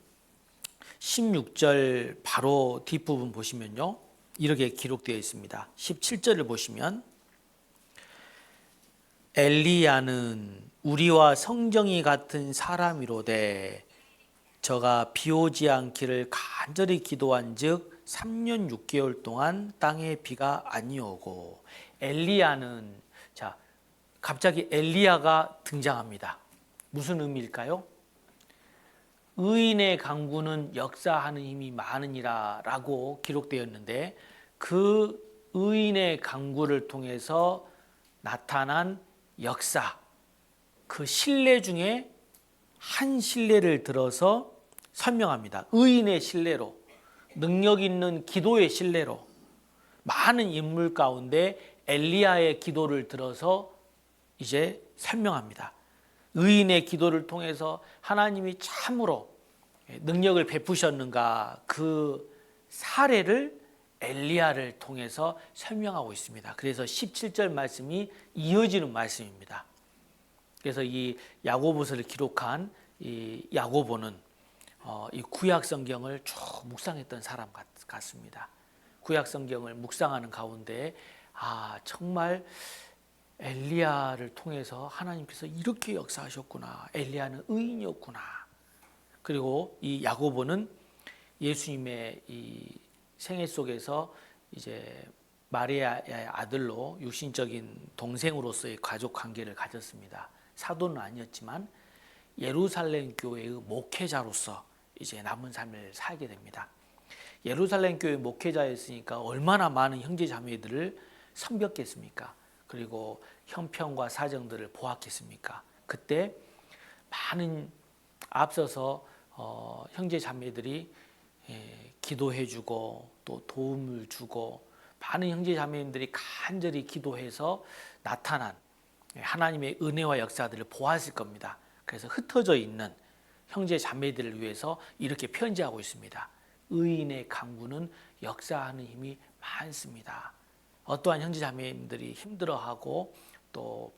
16절 바로 뒷부분 보시면요, 이렇게 기록되어 있습니다. 17절을 보시면 엘리야는 우리와 성정이 같은 사람이로되 저가 비 오지 않기를 간절히 기도한 즉 3년 6개월 동안 땅에 비가 아니오고. 엘리야는, 자, 갑자기 엘리야가 등장합니다. 무슨 의미일까요? 의인의 간구는 역사하는 힘이 많으니라 라고 기록되었는데, 그 의인의 간구를 통해서 나타난 역사, 그 신뢰 중에 한 신뢰를 들어서 설명합니다. 의인의 신뢰로, 능력 있는 기도의 신뢰로 많은 인물 가운데 엘리야의 기도를 들어서 이제 설명합니다. 의인의 기도를 통해서 하나님이 참으로 능력을 베푸셨는가, 그 사례를 엘리야를 통해서 설명하고 있습니다. 그래서 17절 말씀이 이어지는 말씀입니다. 그래서 이 야고보서를 기록한 이 야고보는 이 구약 성경을 쭉 묵상했던 사람 같습니다. 구약 성경을 묵상하는 가운데 정말 엘리야를 통해서 하나님께서 이렇게 역사하셨구나. 엘리야는 의인이었구나. 그리고 이 야고보는 예수님의 이 생애 속에서 이제 마리아의 아들로 육신적인 동생으로서의 가족 관계를 가졌습니다. 사도는 아니었지만 예루살렘 교회의 목회자로서 이제 남은 삶을 살게 됩니다. 예루살렘 교회 목회자였으니까 얼마나 많은 형제 자매들을 섬겼겠습니까? 그리고 형편과 사정들을 보았겠습니까? 그때 많은 앞서서 형제 자매들이 기도해주고 또 도움을 주고 많은 형제 자매님들이 간절히 기도해서 나타난 하나님의 은혜와 역사들을 보았을 겁니다. 그래서 흩어져 있는 형제 자매들을 위해서 이렇게 편지하고 있습니다. 의인의 간구는 역사하는 힘이 많습니다. 어떠한 형제 자매님들이 힘들어하고 또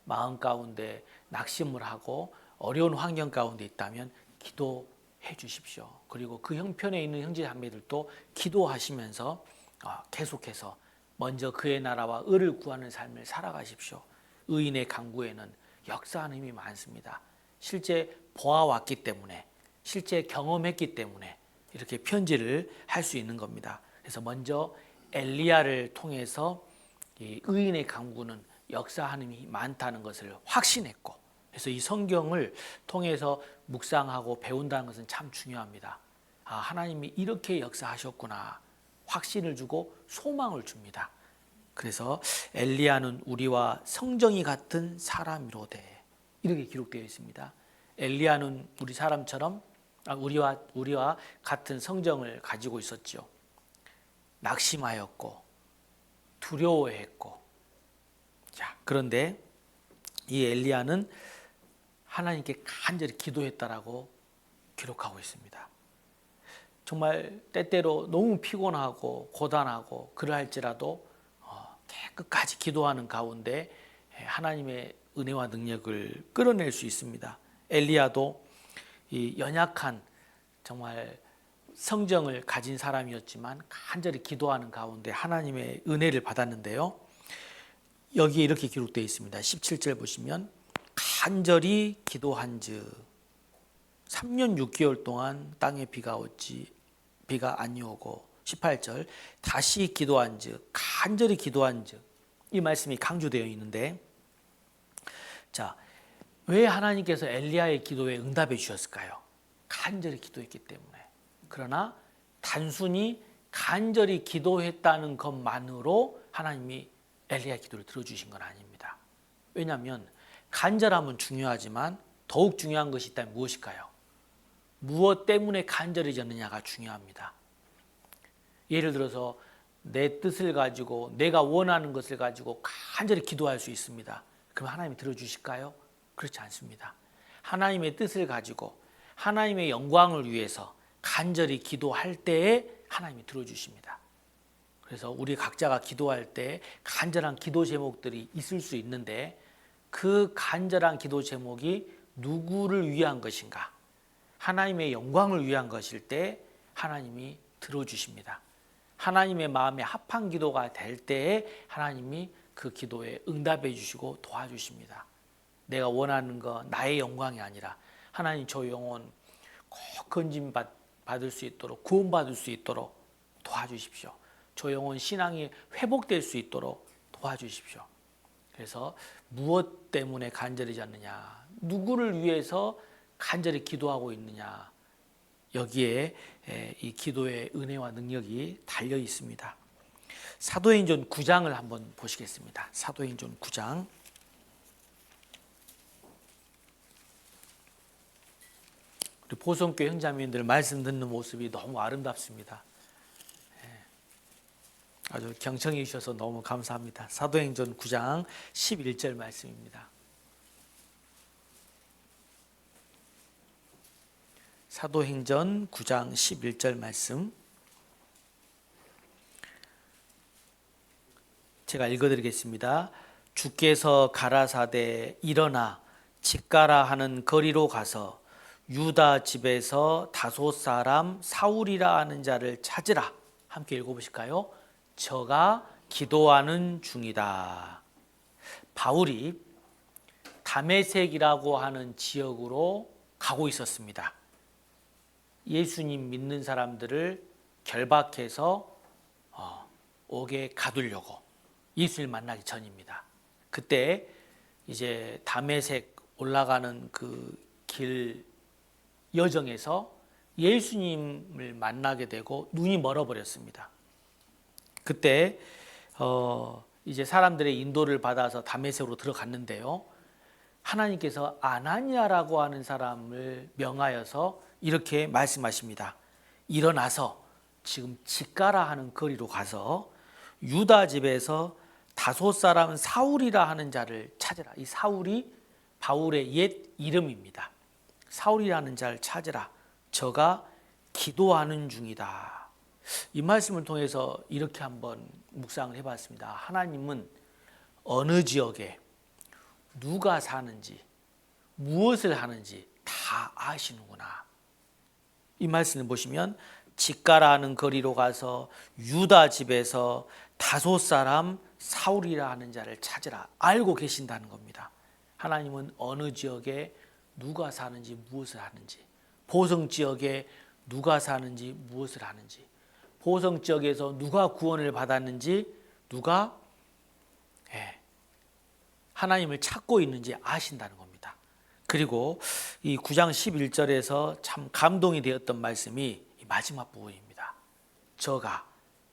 마음 가운데 낙심을 하고 어려운 환경 가운데 있다면 기도해 주십시오. 그리고 그 형편에 있는 형제 자매들도 기도하시면서 계속해서 먼저 그의 나라와 의를 구하는 삶을 살아가십시오. 의인의 간구에는 역사하는 힘이 많습니다. 실제 보아왔기 때문에, 실제 경험했기 때문에 이렇게 편지를 할 수 있는 겁니다. 그래서 먼저 엘리야를 통해서 이 의인의 간구는 역사하는 힘이 많다는 것을 확신했고, 그래서 이 성경을 통해서 묵상하고 배운다는 것은 참 중요합니다. 하나님이 이렇게 역사하셨구나. 확신을 주고 소망을 줍니다. 그래서 엘리야는 우리와 성정이 같은 사람이로되 이렇게 기록되어 있습니다. 엘리야는 우리 사람처럼 우리와 같은 성정을 가지고 있었죠. 낙심하였고 두려워했고. 자, 그런데 이 엘리야는 하나님께 간절히 기도했다라고 기록하고 있습니다. 정말 때때로 너무 피곤하고 고단하고 그러할지라도 끝까지 기도하는 가운데 하나님의 은혜와 능력을 끌어낼 수 있습니다. 엘리야도 이 연약한 정말 성정을 가진 사람이었지만 간절히 기도하는 가운데 하나님의 은혜를 받았는데요. 여기에 이렇게 기록되어 있습니다. 17절 보시면 간절히 기도한즉 3년 6개월 동안 땅에 비가 아니 오고 18절 다시 기도한즉 간절히 기도한즉 이 말씀이 강조되어 있는데, 자, 왜 하나님께서 엘리야의 기도에 응답해 주셨을까요? 간절히 기도했기 때문에. 그러나 단순히 간절히 기도했다는 것만으로 하나님이 엘리야의 기도를 들어주신 건 아닙니다. 왜냐하면 간절함은 중요하지만 더욱 중요한 것이 있다면 무엇일까요? 무엇 때문에 간절해졌느냐가 중요합니다. 예를 들어서 내 뜻을 가지고 내가 원하는 것을 가지고 간절히 기도할 수 있습니다. 그럼 하나님이 들어주실까요? 그렇지 않습니다. 하나님의 뜻을 가지고 하나님의 영광을 위해서 간절히 기도할 때에 하나님이 들어주십니다. 그래서 우리 각자가 기도할 때 간절한 기도 제목들이 있을 수 있는데 그 간절한 기도 제목이 누구를 위한 것인가? 하나님의 영광을 위한 것일 때 하나님이 들어주십니다. 하나님의 마음에 합한 기도가 될 때에 하나님이 그 기도에 응답해 주시고 도와주십니다. 내가 원하는 거 나의 영광이 아니라 하나님 저 영혼 꼭 건짐 받을 수 있도록 구원받을 수 있도록 도와주십시오. 저 영혼 신앙이 회복될 수 있도록 도와주십시오. 그래서 무엇 때문에 간절히 잤느냐, 누구를 위해서 간절히 기도하고 있느냐, 여기에 이 기도의 은혜와 능력이 달려 있습니다. 사도행전 9장을 한번 보시겠습니다. 사도행전 9장. 우리 보성교회 형제자매님들 말씀 듣는 모습이 너무 아름답습니다. 아주 경청해 주셔서 너무 감사합니다. 사도행전 9장 11절 말씀입니다. 사도행전 9장 11절 말씀 제가 읽어드리겠습니다. 주께서 가라사대 일어나 직가라 하는 거리로 가서 유다 집에서 다섯 사람 사울이라 하는 자를 찾으라. 함께 읽어보실까요? 저가 기도하는 중이다. 바울이 다메섹이라고 하는 지역으로 가고 있었습니다. 예수님 믿는 사람들을 결박해서 옥에 가두려고, 예수를 만나기 전입니다. 그때 이제 다메섹 올라가는 그 길 여정에서 예수님을 만나게 되고 눈이 멀어버렸습니다. 그때 이제 사람들의 인도를 받아서 다메섹으로 들어갔는데요. 하나님께서 아나니아라고 하는 사람을 명하여서 이렇게 말씀하십니다. 일어나서 지금 직가라 하는 거리로 가서 유다 집에서 다섯 사람 사울이라 하는 자를 찾으라. 이 사울이 바울의 옛 이름입니다. 사울이라는 자를 찾으라. 저가 기도하는 중이다. 이 말씀을 통해서 이렇게 한번 묵상을 해봤습니다. 하나님은 어느 지역에 누가 사는지 무엇을 하는지 다 아시는구나. 이 말씀을 보시면 직가라 하는 거리로 가서 유다 집에서 다섯 사람 사울이라 하는 자를 찾으라. 알고 계신다는 겁니다. 하나님은 어느 지역에 누가 사는지 무엇을 하는지, 보성 지역에 누가 사는지 무엇을 하는지, 보성 지역에서 누가 구원을 받았는지, 누가 하나님을 찾고 있는지 아신다는 겁니다. 그리고 이 9장 11절에서 참 감동이 되었던 말씀이 이 마지막 부분입니다. 저가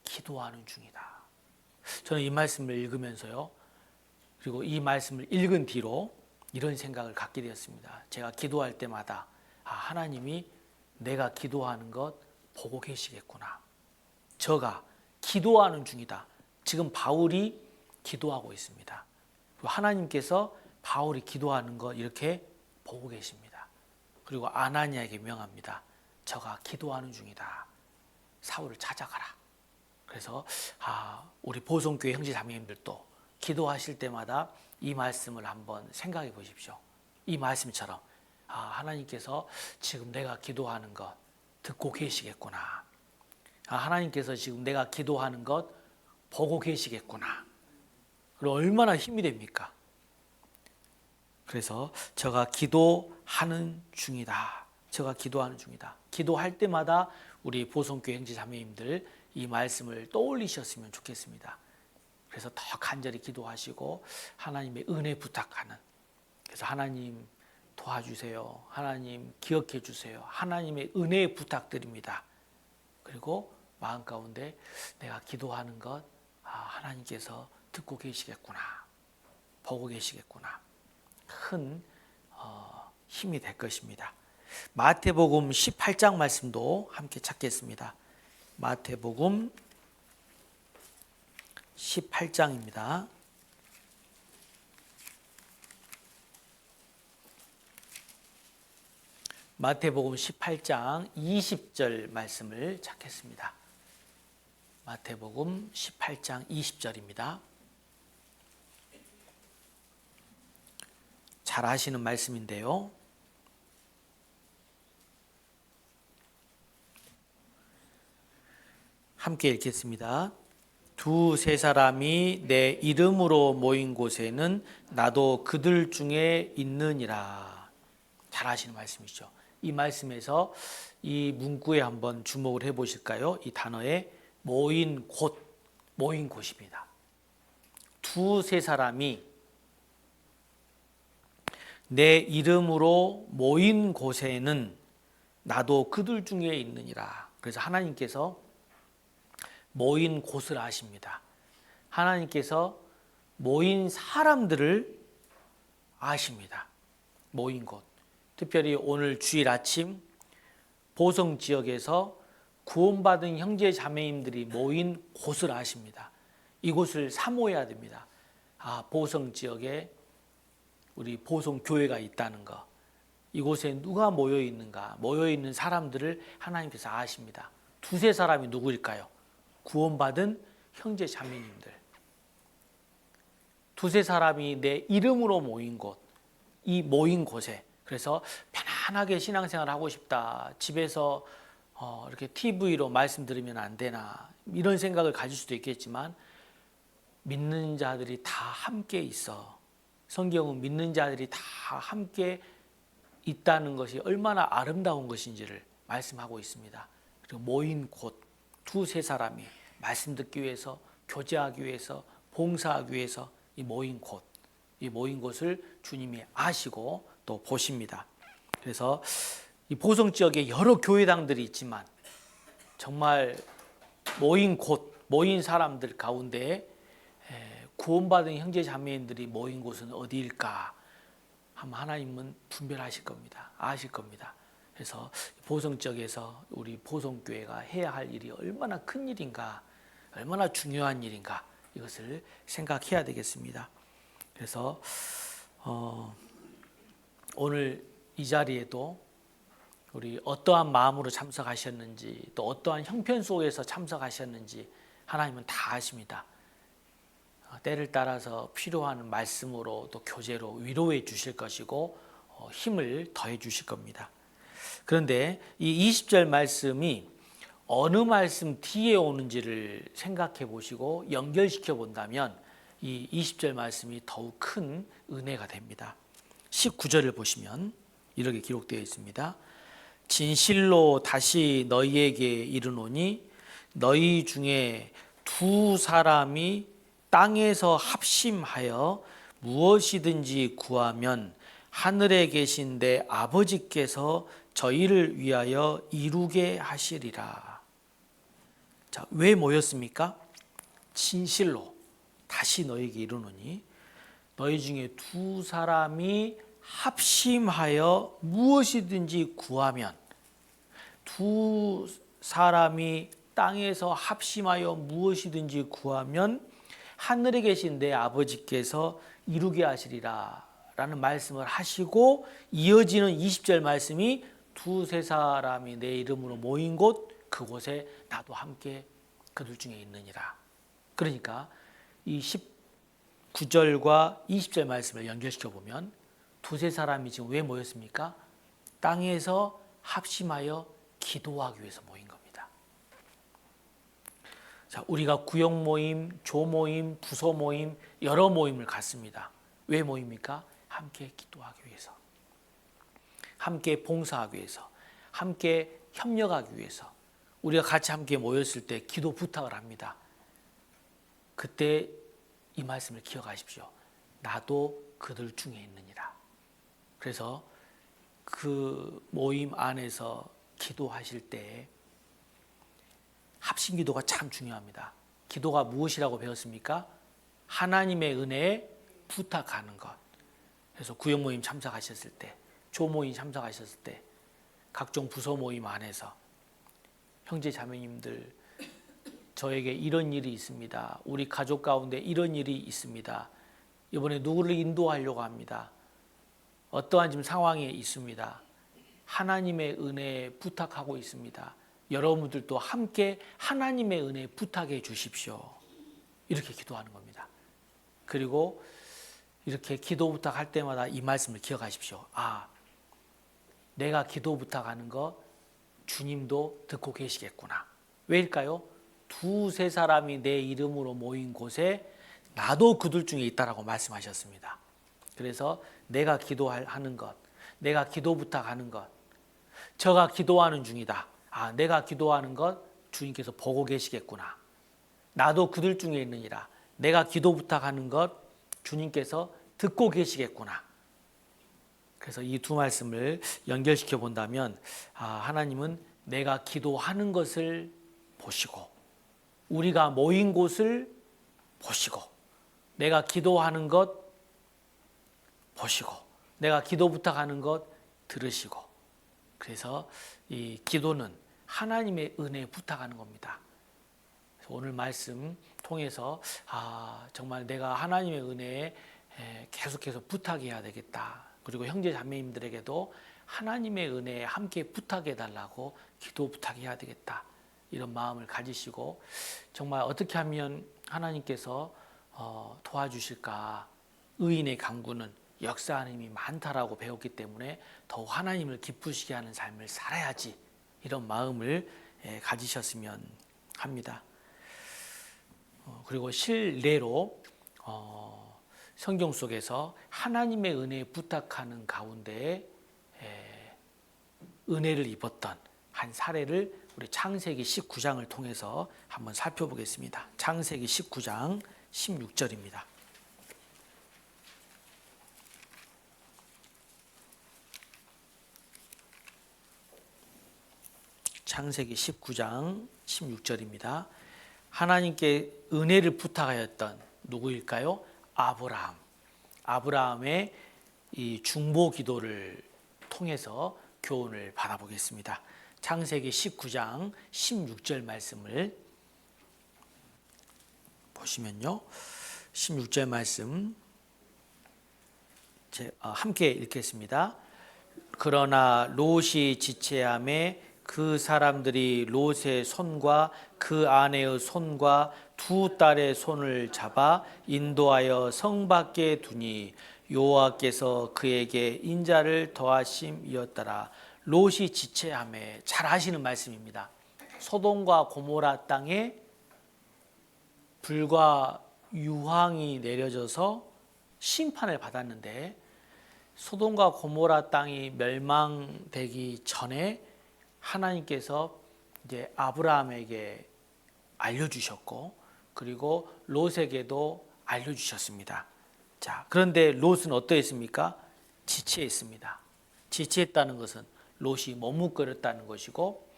기도하는 중이다. 저는 이 말씀을 읽으면서요, 그리고 이 말씀을 읽은 뒤로 이런 생각을 갖게 되었습니다. 제가 기도할 때마다 하나님이 내가 기도하는 것 보고 계시겠구나. 저가 기도하는 중이다. 지금 바울이 기도하고 있습니다. 하나님께서 바울이 기도하는 것 이렇게 보고 계십니다. 그리고 아나니아에게 명합니다. 저가 기도하는 중이다. 사울을 찾아가라. 그래서 우리 보성교회 형제 자매님들도 기도하실 때마다 이 말씀을 한번 생각해 보십시오. 이 말씀처럼 하나님께서 지금 내가 기도하는 것 듣고 계시겠구나. 하나님께서 지금 내가 기도하는 것 보고 계시겠구나. 그리고 얼마나 힘이 됩니까? 그래서 저가 기도하는 중이다. 저가 기도하는 중이다. 기도할 때마다 우리 보성교회 형제 자매님들 이 말씀을 떠올리셨으면 좋겠습니다. 그래서 더 간절히 기도하시고 하나님의 은혜 부탁하는, 그래서 하나님 도와주세요. 하나님 기억해 주세요. 하나님의 은혜 부탁드립니다. 그리고 마음 가운데 내가 기도하는 것 하나님께서 듣고 계시겠구나. 보고 계시겠구나. 큰 힘이 될 것입니다. 마태복음 18장 말씀도 함께 찾겠습니다. 마태복음 18장입니다. 마태복음 18장 20절 말씀을 찾겠습니다. 마태복음 18장 20절입니다. 잘 아시는 말씀인데요. 함께 읽겠습니다. 두세 사람이 내 이름으로 모인 곳에는 나도 그들 중에 있느니라. 잘 아시는 말씀이죠. 이 말씀에서 이 문구에 한번 주목을 해 보실까요? 이 단어에 모인 곳, 모인 곳입니다. 두세 사람이 내 이름으로 모인 곳에는 나도 그들 중에 있느니라. 그래서 하나님께서 모인 곳을 아십니다. 하나님께서 모인 사람들을 아십니다. 모인 곳. 특별히 오늘 주일 아침 보성 지역에서 구원받은 형제 자매님들이 모인 곳을 아십니다. 이곳을 사모해야 됩니다. 보성 지역에 우리 보성 교회가 있다는 거. 이곳에 누가 모여 있는가? 모여 있는 사람들을 하나님께서 아십니다. 두세 사람이 누구일까요? 구원받은 형제 자매님들. 두세 사람이 내 이름으로 모인 곳. 이 모인 곳에. 그래서 편안하게 신앙생활을 하고 싶다. 집에서 이렇게 TV로 말씀 들으면 안 되나. 이런 생각을 가질 수도 있겠지만 믿는 자들이 다 함께 있어. 성경은 믿는 자들이 다 함께 있다는 것이 얼마나 아름다운 것인지를 말씀하고 있습니다. 그리고 모인 곳, 두세 사람이 말씀 듣기 위해서, 교제하기 위해서, 봉사하기 위해서 이 모인 곳, 이 모인 곳을 주님이 아시고 또 보십니다. 그래서 이 보성 지역에 여러 교회당들이 있지만 정말 모인 곳, 모인 사람들 가운데 구원받은 형제 자매인들이 모인 곳은 어디일까? 하면 하나님은 분별하실 겁니다. 아실 겁니다. 그래서 보성 지역에서 우리 보성교회가 해야 할 일이 얼마나 큰 일인가, 얼마나 중요한 일인가 이것을 생각해야 되겠습니다. 그래서 오늘 이 자리에도 우리 어떠한 마음으로 참석하셨는지 또 어떠한 형편 속에서 참석하셨는지 하나님은 다 아십니다. 때를 따라서 필요한 말씀으로 또 교제로 위로해 주실 것이고 힘을 더해 주실 겁니다. 그런데 이 20절 말씀이 어느 말씀 뒤에 오는지를 생각해 보시고 연결시켜 본다면 이 20절 말씀이 더욱 큰 은혜가 됩니다. 19절을 보시면 이렇게 기록되어 있습니다. 진실로 다시 너희에게 이르노니 너희 중에 두 사람이 땅에서 합심하여 무엇이든지 구하면 하늘에 계신 내 아버지께서 저희를 위하여 이루게 하시리라. 자, 왜 모였습니까? 진실로 다시 너희에게 이르노니 너희 중에 두 사람이 합심하여 무엇이든지 구하면, 두 사람이 땅에서 합심하여 무엇이든지 구하면 하늘에 계신 내 아버지께서 이루게 하시리라 라는 말씀을 하시고 이어지는 20절 말씀이 두세 사람이 내 이름으로 모인 곳 그곳에 나도 함께 그들 중에 있느니라. 그러니까 이 19절과 20절 말씀을 연결시켜 보면 두세 사람이 지금 왜 모였습니까? 땅에서 합심하여 기도하기 위해서 모인 겁니다. 자, 우리가 구역 모임, 조 모임, 부서 모임, 여러 모임을 갖습니다. 왜 모입니까? 함께 기도하기 위해서, 함께 봉사하기 위해서, 함께 협력하기 위해서. 우리가 같이 함께 모였을 때 기도 부탁을 합니다. 그때 이 말씀을 기억하십시오. 나도 그들 중에 있느니라. 그래서 그 모임 안에서 기도하실 때 합심 기도가 참 중요합니다. 기도가 무엇이라고 배웠습니까? 하나님의 은혜에 부탁하는 것. 그래서 구역 모임 참석하셨을 때, 조 모임 참석하셨을 때, 각종 부서 모임 안에서 형제 자매님들 저에게 이런 일이 있습니다. 우리 가족 가운데 이런 일이 있습니다. 이번에 누구를 인도하려고 합니다. 어떠한 지금 상황에 있습니다. 하나님의 은혜에 부탁하고 있습니다. 여러분들도 함께 하나님의 은혜 부탁해 주십시오. 이렇게 기도하는 겁니다. 그리고 이렇게 기도 부탁할 때마다 이 말씀을 기억하십시오. 내가 기도 부탁하는 거 주님도 듣고 계시겠구나. 왜일까요? 두세 사람이 내 이름으로 모인 곳에 나도 그들 중에 있다라고 말씀하셨습니다. 그래서 내가 기도하는 것, 내가 기도 부탁하는 것, 저가 기도하는 중이다. 내가 기도하는 것 주님께서 보고 계시겠구나. 나도 그들 중에 있느니라. 내가 기도 부탁하는 것 주님께서 듣고 계시겠구나. 그래서 이 두 말씀을 연결시켜 본다면 하나님은 내가 기도하는 것을 보시고 우리가 모인 곳을 보시고 내가 기도하는 것 보시고 내가 기도 부탁하는 것 들으시고 그래서 이 기도는 하나님의 은혜에 부탁하는 겁니다. 그래서 오늘 말씀 통해서 정말 내가 하나님의 은혜에 계속해서 부탁해야 되겠다. 그리고 형제 자매님들에게도 하나님의 은혜에 함께 부탁해 달라고 기도 부탁해야 되겠다. 이런 마음을 가지시고 정말 어떻게 하면 하나님께서 도와주실까. 의인의 강구는 역사하는 힘이 많다라고 배웠기 때문에 더욱 하나님을 기쁘시게 하는 삶을 살아야지. 이런 마음을 가지셨으면 합니다. 그리고 실례로 성경 속에서 하나님의 은혜에 부탁하는 가운데 은혜를 입었던 한 사례를 우리 창세기 19장을 통해서 한번 살펴보겠습니다. 창세기 19장 16절입니다. 창세기 19장 16절입니다. 하나님께 은혜를 부탁하였던 누구일까요? 아브라함. 아브라함의 이 중보 기도를 통해서 교훈을 받아보겠습니다. 창세기 19장 16절 말씀을 보시면요. 16절 말씀 함께 읽겠습니다. 그러나 롯이 지체함에 그 사람들이 롯의 손과 그 아내의 손과 두 딸의 손을 잡아 인도하여 성 밖에 두니 여호와께서 그에게 인자를 더하심이었더라. 롯이 지체함에 잘 아시는 말씀입니다. 소돔과 고모라 땅에 불과 유황이 내려져서 심판을 받았는데 소돔과 고모라 땅이 멸망되기 전에 하나님께서 이제 아브라함에게 알려주셨고 그리고 롯에게도 알려주셨습니다. 자, 그런데 롯은 어떠했습니까? 지체했습니다. 지체했다는 것은 롯이 머뭇거렸다는 것이고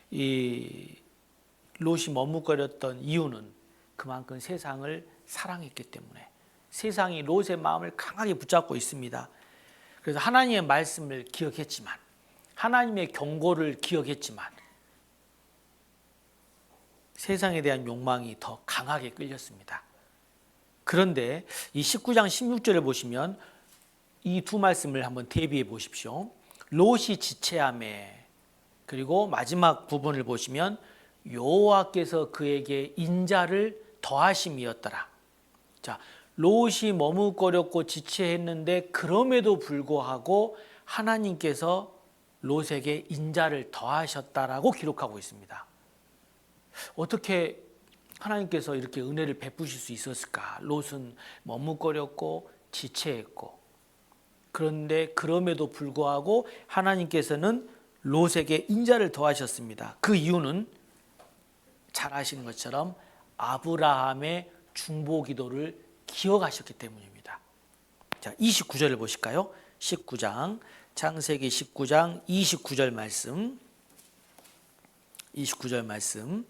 이 롯이 머뭇거렸던 이유는 그만큼 세상을 사랑했기 때문에 세상이 롯의 마음을 강하게 붙잡고 있습니다. 그래서 하나님의 말씀을 기억했지만 하나님의 경고를 기억했지만 세상에 대한 욕망이 더 강하게 끌렸습니다. 그런데 이 19장 16절을 보시면 이 두 말씀을 한번 대비해 보십시오. 롯이 지체함에 그리고 마지막 부분을 보시면 여호와께서 그에게 인자를 더하심이었더라. 자, 롯이 머뭇거렸고 지체했는데 그럼에도 불구하고 하나님께서 롯에게 인자를 더하셨다라고 기록하고 있습니다. 어떻게 하나님께서 이렇게 은혜를 베푸실 수 있었을까? 롯은 머뭇거렸고 지체했고 그런데 그럼에도 불구하고 하나님께서는 롯에게 인자를 더하셨습니다. 그 이유는 잘 아시는 것처럼 아브라함의 중보 기도를 기억하셨기 때문입니다. 자, 29절을 보실까요? 19장 창세기 19장 29절 말씀 29절 말씀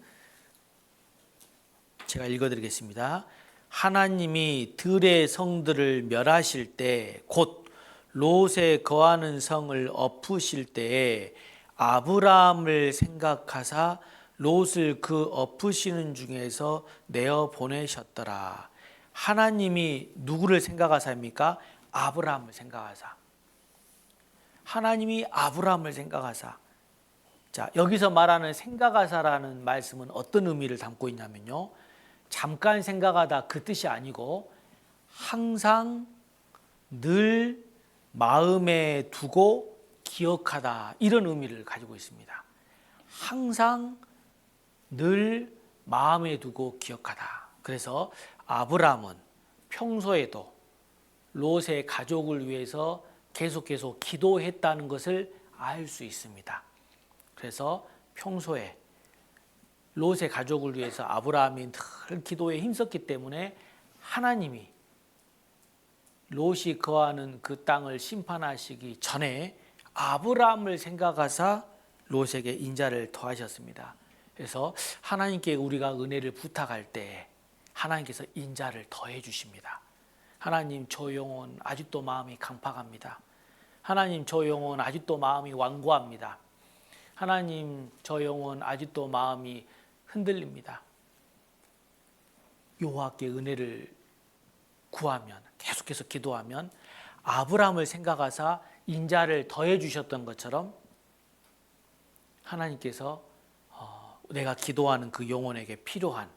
제가 읽어드리겠습니다. 하나님이 들의 성들을 멸하실 때 곧 롯에 거하는 성을 엎으실 때에 아브라함을 생각하사 롯을 그 엎으시는 중에서 내어 보내셨더라. 하나님이 누구를 생각하사입니까? 아브라함을 생각하사. 하나님이 아브라함을 생각하사. 자, 여기서 말하는 생각하사라는 말씀은 어떤 의미를 담고 있냐면요. 잠깐 생각하다 그 뜻이 아니고 항상 늘 마음에 두고 기억하다 이런 의미를 가지고 있습니다. 항상 늘 마음에 두고 기억하다. 그래서 아브라함은 평소에도 롯의 가족을 위해서 계속 기도했다는 것을 알 수 있습니다. 그래서 평소에 롯의 가족을 위해서 아브라함이 늘 기도에 힘썼기 때문에 하나님이 롯이 거하는 그 땅을 심판하시기 전에 아브라함을 생각하사 롯에게 인자를 더하셨습니다. 그래서 하나님께 우리가 은혜를 부탁할 때 하나님께서 인자를 더해 주십니다. 하나님, 저 영혼 아직도 마음이 강팍합니다. 하나님, 저 영혼 아직도 마음이 완고합니다. 하나님, 저 영혼 아직도 마음이 흔들립니다. 여호와께 은혜를 구하면, 계속해서 기도하면 아브라함을 생각하사 인자를 더해 주셨던 것처럼 하나님께서 내가 기도하는 그 영혼에게 필요한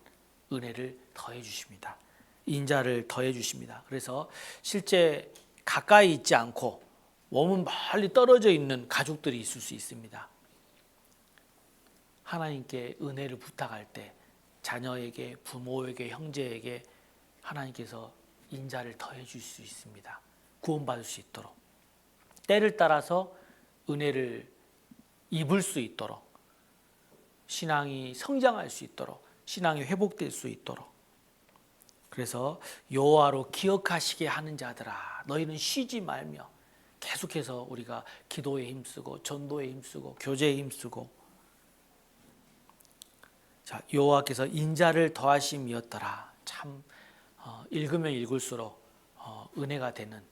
은혜를 더해 주십니다. 인자를 더해 주십니다. 그래서 실제 가까이 있지 않고 몸은 멀리 떨어져 있는 가족들이 있을 수 있습니다. 하나님께 은혜를 부탁할 때 자녀에게, 부모에게, 형제에게 하나님께서 인자를 더해 줄 수 있습니다. 구원받을 수 있도록, 때를 따라서 은혜를 입을 수 있도록, 신앙이 성장할 수 있도록, 신앙이 회복될 수 있도록. 그래서 여호와로 기억하시게 하는 자들아, 너희는 쉬지 말며, 계속해서 우리가 기도에 힘쓰고 전도에 힘쓰고 교제에 힘쓰고. 자, 여호와께서 인자를 더하심이었더라. 참 읽으면 읽을수록 은혜가 되는,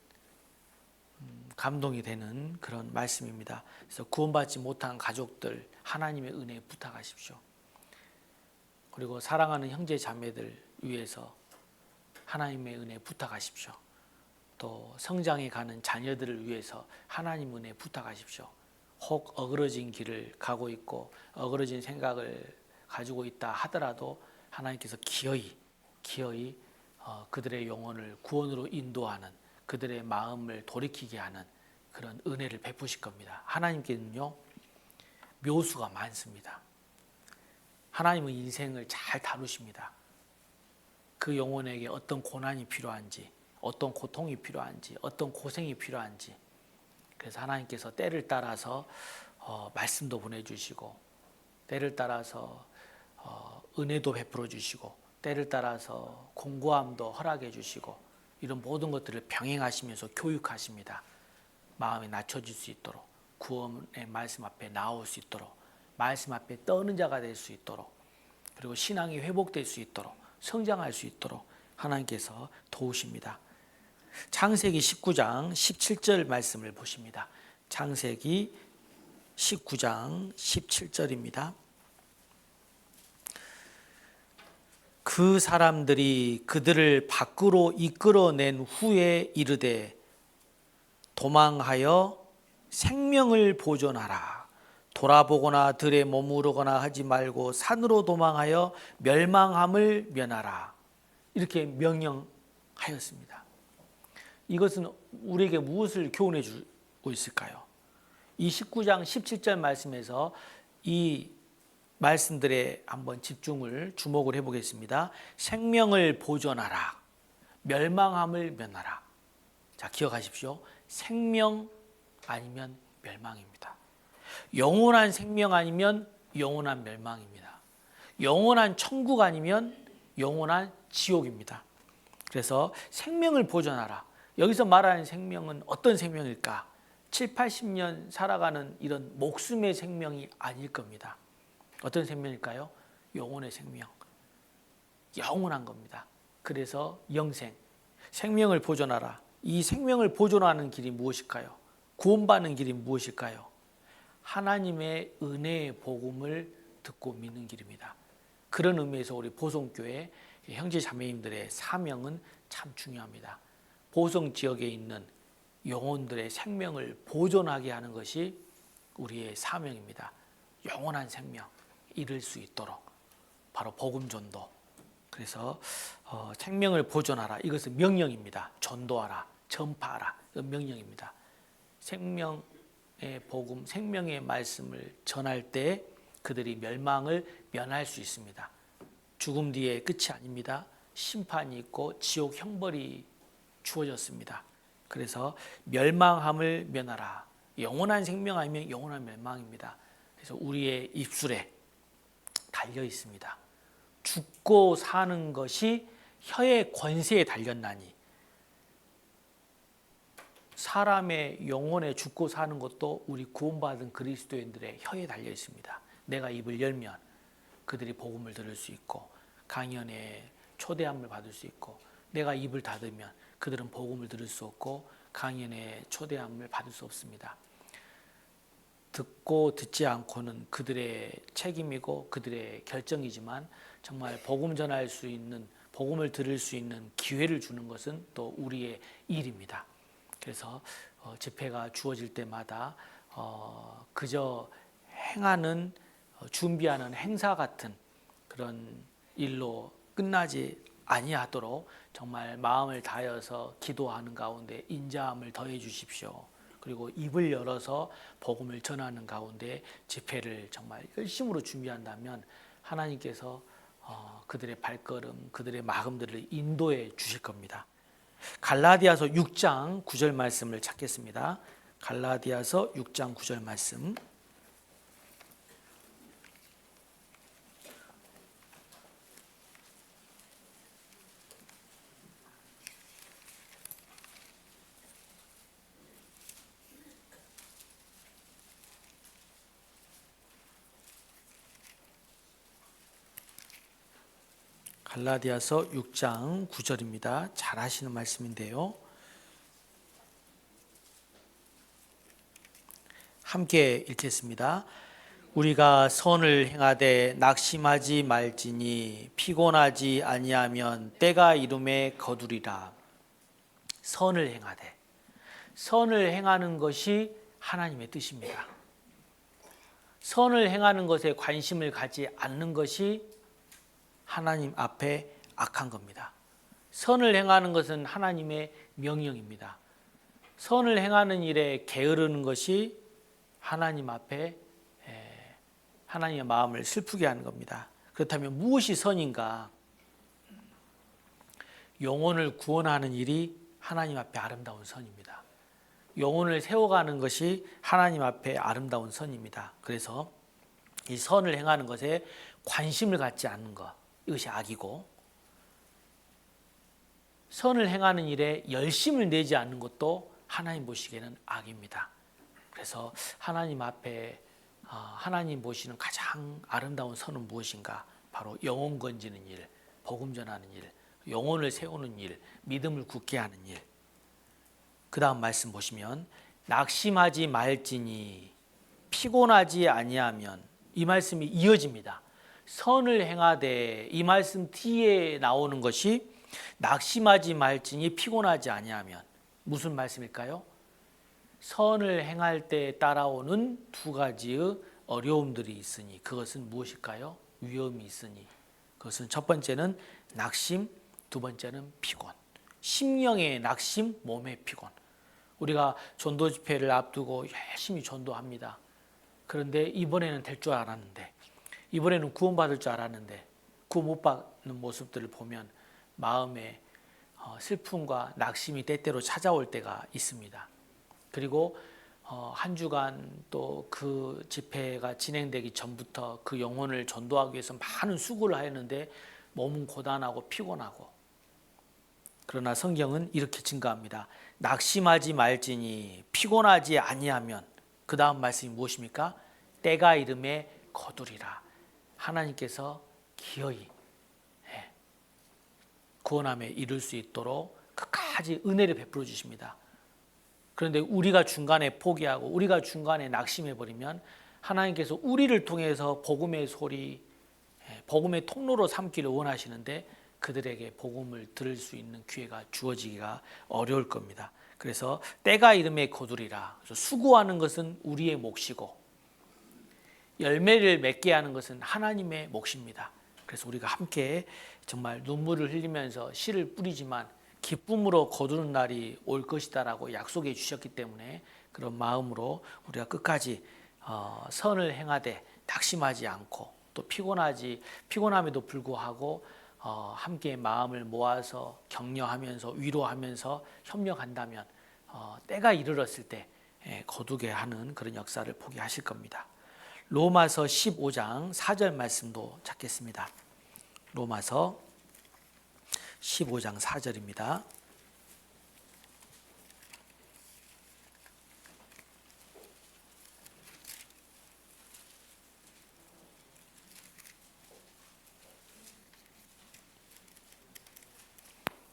감동이 되는 그런 말씀입니다. 그래서 구원받지 못한 가족들 하나님의 은혜 부탁하십시오. 그리고 사랑하는 형제 자매들 위해서 하나님의 은혜 부탁하십시오. 또 성장해 가는 자녀들을 위해서 하나님 은혜 부탁하십시오. 혹 어그러진 길을 가고 있고 어그러진 생각을 가지고 있다 하더라도 하나님께서 기어이 그들의 영혼을 구원으로 인도하는, 그들의 마음을 돌이키게 하는 그런 은혜를 베푸실 겁니다. 하나님께는요, 묘수가 많습니다. 하나님은 인생을 잘 다루십니다. 그 영혼에게 어떤 고난이 필요한지, 어떤 고통이 필요한지, 어떤 고생이 필요한지. 그래서 하나님께서 때를 따라서 말씀도 보내주시고, 때를 따라서 은혜도 베풀어 주시고, 때를 따라서 공고함도 허락해 주시고, 이런 모든 것들을 병행하시면서 교육하십니다. 마음이 낮춰질 수 있도록, 구원의 말씀 앞에 나올 수 있도록, 말씀 앞에 떠는 자가 될 수 있도록, 그리고 신앙이 회복될 수 있도록, 성장할 수 있도록 하나님께서 도우십니다. 창세기 19장 17절 말씀을 보십니다. 창세기 19장 17절입니다. 그 사람들이 그들을 밖으로 이끌어낸 후에 이르되 도망하여 생명을 보존하라. 돌아보거나 들에 머무르거나 하지 말고 산으로 도망하여 멸망함을 면하라. 이렇게 명령하였습니다. 이것은 우리에게 무엇을 교훈해 주고 있을까요? 이 19장 17절 말씀에서 이 말씀들에 한번 주목을 해보겠습니다. 생명을 보존하라. 멸망함을 면하라. 자, 기억하십시오. 생명 아니면 멸망입니다. 영원한 생명 아니면 영원한 멸망입니다. 영원한 천국 아니면 영원한 지옥입니다. 그래서 생명을 보존하라. 여기서 말하는 생명은 어떤 생명일까? 7, 80년 살아가는 이런 목숨의 생명이 아닐 겁니다. 어떤 생명일까요? 영혼의 생명. 영원한 겁니다. 그래서 영생, 생명을 보존하라. 이 생명을 보존하는 길이 무엇일까요? 구원받는 길이 무엇일까요? 하나님의 은혜의 복음을 듣고 믿는 길입니다. 그런 의미에서 우리 보성교회 형제 자매님들의 사명은 참 중요합니다. 보성 지역에 있는 영혼들의 생명을 보존하게 하는 것이 우리의 사명입니다. 영원한 생명 이룰 수 있도록 바로 복음 전도. 그래서 생명을 보존하라. 이것은 명령입니다. 전도하라, 전파하라. 이건 명령입니다. 생명의 복음, 생명의 말씀을 전할 때 그들이 멸망을 면할 수 있습니다. 죽음 뒤에 끝이 아닙니다. 심판이 있고 지옥 형벌이 주어졌습니다. 그래서 멸망함을 면하라. 영원한 생명 아니면 영원한 멸망입니다. 그래서 우리의 입술에 달려 있습니다. 죽고 사는 것이 혀의 권세에 달렸나니 사람의 영혼에 죽고 사는 것도 우리 구원받은 그리스도인들의 혀에 달려 있습니다. 내가 입을 열면 그들이 복음을 들을 수 있고 강연에 초대함을 받을 수 있고, 내가 입을 닫으면 그들은 복음을 들을 수 없고 강연에 초대함을 받을 수 없습니다. 듣고 듣지 않고는 그들의 책임이고 그들의 결정이지만, 정말 복음 전할 수 있는, 복음을 들을 수 있는 기회를 주는 것은 또 우리의 일입니다. 그래서 집회가 주어질 때마다 그저 행하는, 준비하는 행사 같은 그런 일로 끝나지 아니하도록 정말 마음을 다해서 기도하는 가운데 인자함을 더해 주십시오. 그리고 입을 열어서 복음을 전하는 가운데 집회를 정말 열심으로 준비한다면 하나님께서 그들의 발걸음, 그들의 마음들을 인도해 주실 겁니다. 갈라디아서 6장 9절 말씀을 찾겠습니다. 갈라디아서 6장 9절 말씀. 갈라디아서 6장 9절입니다. 잘 하시는 말씀인데요. 함께 읽겠습니다. 우리가 선을 행하되 낙심하지 말지니 피곤하지 아니하면 때가 이름에 거두리라. 선을 행하되, 선을 행하는 것이 하나님의 뜻입니다. 선을 행하는 것에 관심을 갖지 않는 것이 하나님 앞에 악한 겁니다. 선을 행하는 것은 하나님의 명령입니다. 선을 행하는 일에 게으르는 것이 하나님 앞에 하나님의 마음을 슬프게 하는 겁니다. 그렇다면 무엇이 선인가? 영혼을 구원하는 일이 하나님 앞에 아름다운 선입니다. 영혼을 세워가는 것이 하나님 앞에 아름다운 선입니다. 그래서 이 선을 행하는 것에 관심을 갖지 않는 것, 이것이 악이고, 선을 행하는 일에 열심을 내지 않는 것도 하나님 보시기에는 악입니다. 그래서 하나님 앞에 하나님 보시는 가장 아름다운 선은 무엇인가? 바로 영혼 건지는 일, 복음 전하는 일, 영혼을 세우는 일, 믿음을 굳게 하는 일. 그 다음 말씀 보시면 낙심하지 말지니 피곤하지 아니하면, 이 말씀이 이어집니다. 선을 행하되, 이 말씀 뒤에 나오는 것이 낙심하지 말지니 피곤하지 아니하면, 무슨 말씀일까요? 선을 행할 때 따라오는 두 가지의 어려움들이 있으니, 그것은 무엇일까요? 위험이 있으니, 그것은 첫 번째는 낙심, 두 번째는 피곤. 심령의 낙심, 몸의 피곤. 우리가 전도 집회를 앞두고 열심히 전도합니다. 그런데 이번에는 될 줄 알았는데, 이번에는 구원받을 줄 알았는데 구원 못 받는 모습들을 보면 마음에 슬픔과 낙심이 때때로 찾아올 때가 있습니다. 그리고 한 주간 또 그 집회가 진행되기 전부터 그 영혼을 전도하기 위해서 많은 수고를 하였는데 몸은 고단하고 피곤하고, 그러나 성경은 이렇게 증가합니다. 낙심하지 말지니 피곤하지 아니하면, 그 다음 말씀이 무엇입니까? 때가 이름에 거두리라. 하나님께서 기어이 구원함에 이를 수 있도록 끝까지 은혜를 베풀어 주십니다. 그런데 우리가 중간에 포기하고 우리가 중간에 낙심해 버리면 하나님께서 우리를 통해서 복음의 소리, 복음의 통로로 삼기를 원하시는데 그들에게 복음을 들을 수 있는 기회가 주어지기가 어려울 겁니다. 그래서 때가 이름에 거두리라. 수고하는 것은 우리의 몫이고 열매를 맺게 하는 것은 하나님의 몫입니다. 그래서 우리가 함께 정말 눈물을 흘리면서 씨를 뿌리지만 기쁨으로 거두는 날이 올 것이다라고 약속해 주셨기 때문에, 그런 마음으로 우리가 끝까지 선을 행하되 낙심하지 않고, 또 피곤함에도 불구하고 함께 마음을 모아서 격려하면서 위로하면서 협력한다면 때가 이르렀을 때 거두게 하는 그런 역사를 보게 하실 겁니다. 로마서 15장 4절 말씀도 찾겠습니다. 로마서 15장 4절입니다.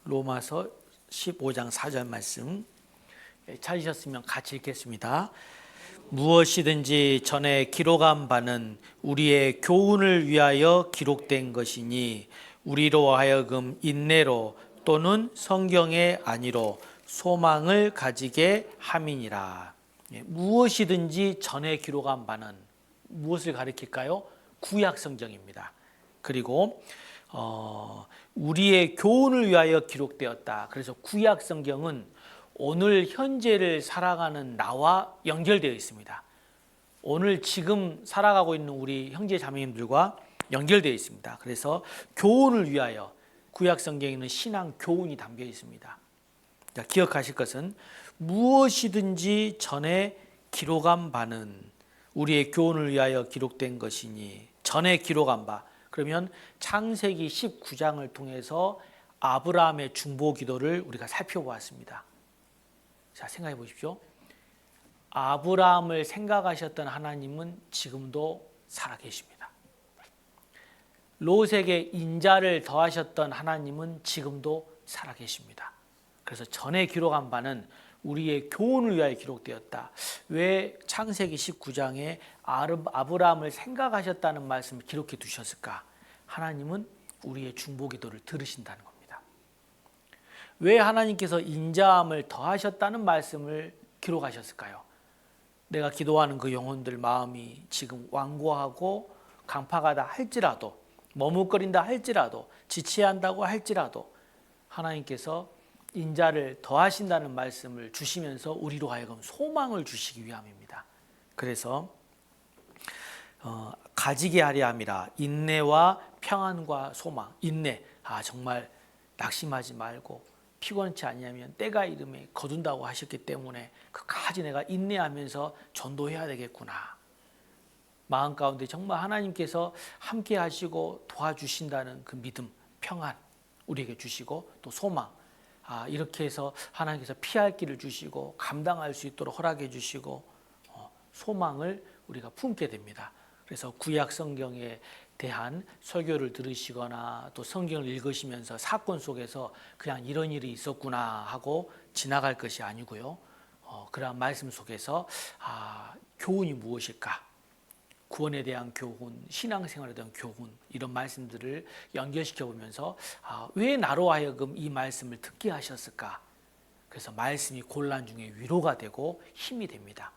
로마서 15장 4절 말씀 찾으셨으면 같이 읽겠습니다. 무엇이든지 전에 기록한 바는 우리의 교훈을 위하여 기록된 것이니 우리로 하여금 인내로 또는 성경의 안위로 소망을 가지게 함이니라. 무엇이든지 전에 기록한 바는 무엇을 가리킬까요? 구약 성경입니다. 그리고 우리의 교훈을 위하여 기록되었다. 그래서 구약 성경은 오늘 현재를 살아가는 나와 연결되어 있습니다. 오늘 지금 살아가고 있는 우리 형제 자매님들과 연결되어 있습니다. 그래서 교훈을 위하여 구약 성경에는 신앙 교훈이 담겨 있습니다. 자, 기억하실 것은 무엇이든지 전에 기록한 바는 우리의 교훈을 위하여 기록된 것이니 전에 기록한 바. 그러면 창세기 19장을 통해서 아브라함의 중보 기도를 우리가 살펴보았습니다. 자, 생각해 보십시오. 아브라함을 생각하셨던 하나님은 지금도 살아계십니다. 롯에게 인자를 더하셨던 하나님은 지금도 살아계십니다. 그래서 전에 기록한 바는 우리의 교훈을 위하여 기록되었다. 왜 창세기 19장에 아브라함을 생각하셨다는 말씀을 기록해 두셨을까? 하나님은 우리의 중보 기도를 들으신다는 겁니다. 왜 하나님께서 인자함을 더하셨다는 말씀을 기록하셨을까요? 내가 기도하는 그 영혼들 마음이 지금 완고하고 강팍하다 할지라도, 머뭇거린다 할지라도, 지체한다고 할지라도 하나님께서 인자를 더하신다는 말씀을 주시면서 우리로 하여금 소망을 주시기 위함입니다. 그래서 가지게 하려 함이라. 인내와 평안과 소망. 인내, 정말 낙심하지 말고 피곤치 아니하면 때가 이름에 거둔다고 하셨기 때문에 그까지 내가 인내하면서 전도해야 되겠구나. 마음 가운데 정말 하나님께서 함께 하시고 도와주신다는 그 믿음, 평안 우리에게 주시고, 또 소망, 이렇게 해서 하나님께서 피할 길을 주시고 감당할 수 있도록 허락해 주시고 소망을 우리가 품게 됩니다. 그래서 구약 성경에 대한 설교를 들으시거나 또 성경을 읽으시면서 사건 속에서 그냥 이런 일이 있었구나 하고 지나갈 것이 아니고요. 그러한 말씀 속에서 교훈이 무엇일까? 구원에 대한 교훈, 신앙생활에 대한 교훈, 이런 말씀들을 연결시켜 보면서 왜 나로 하여금 이 말씀을 듣게 하셨을까? 그래서 말씀이 곤란 중에 위로가 되고 힘이 됩니다.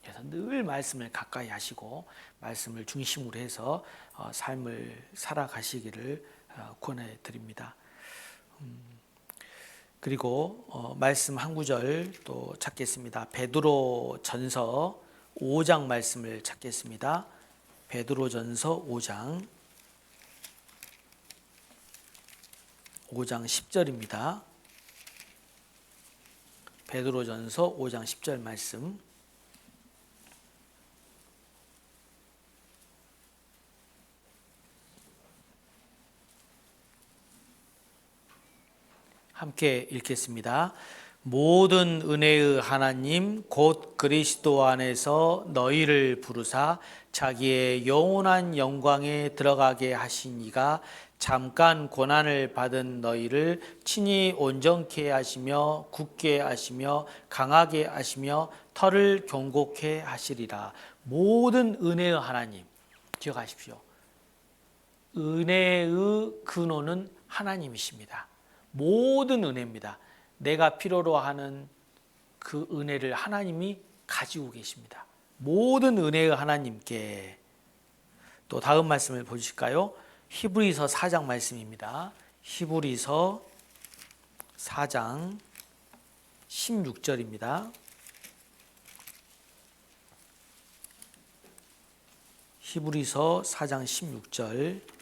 그래서 늘 말씀을 가까이 하시고 말씀을 중심으로 해서 삶을 살아가시기를 권해 드립니다. 그리고 말씀 한 구절 또 찾겠습니다. 베드로 전서 5장 말씀을 찾겠습니다. 베드로 전서 5장 10절입니다. 베드로 전서 5장 10절 말씀. 함께 읽겠습니다. 모든 은혜의 하나님 곧 그리스도 안에서 너희를 부르사 자기의 영원한 영광에 들어가게 하신 이가 잠깐 고난을 받은 너희를 친히 온전케 하시며 굳게 하시며 강하게 하시며 털을 견고케 하시리라. 모든 은혜의 하나님, 기억하십시오. 은혜의 근원은 하나님이십니다. 모든 은혜입니다. 내가 필요로 하는 그 은혜를 하나님이 가지고 계십니다. 모든 은혜의 하나님께. 또 다음 말씀을 보실까요? 히브리서 4장 말씀입니다. 히브리서 4장 16절입니다. 히브리서 4장 16절.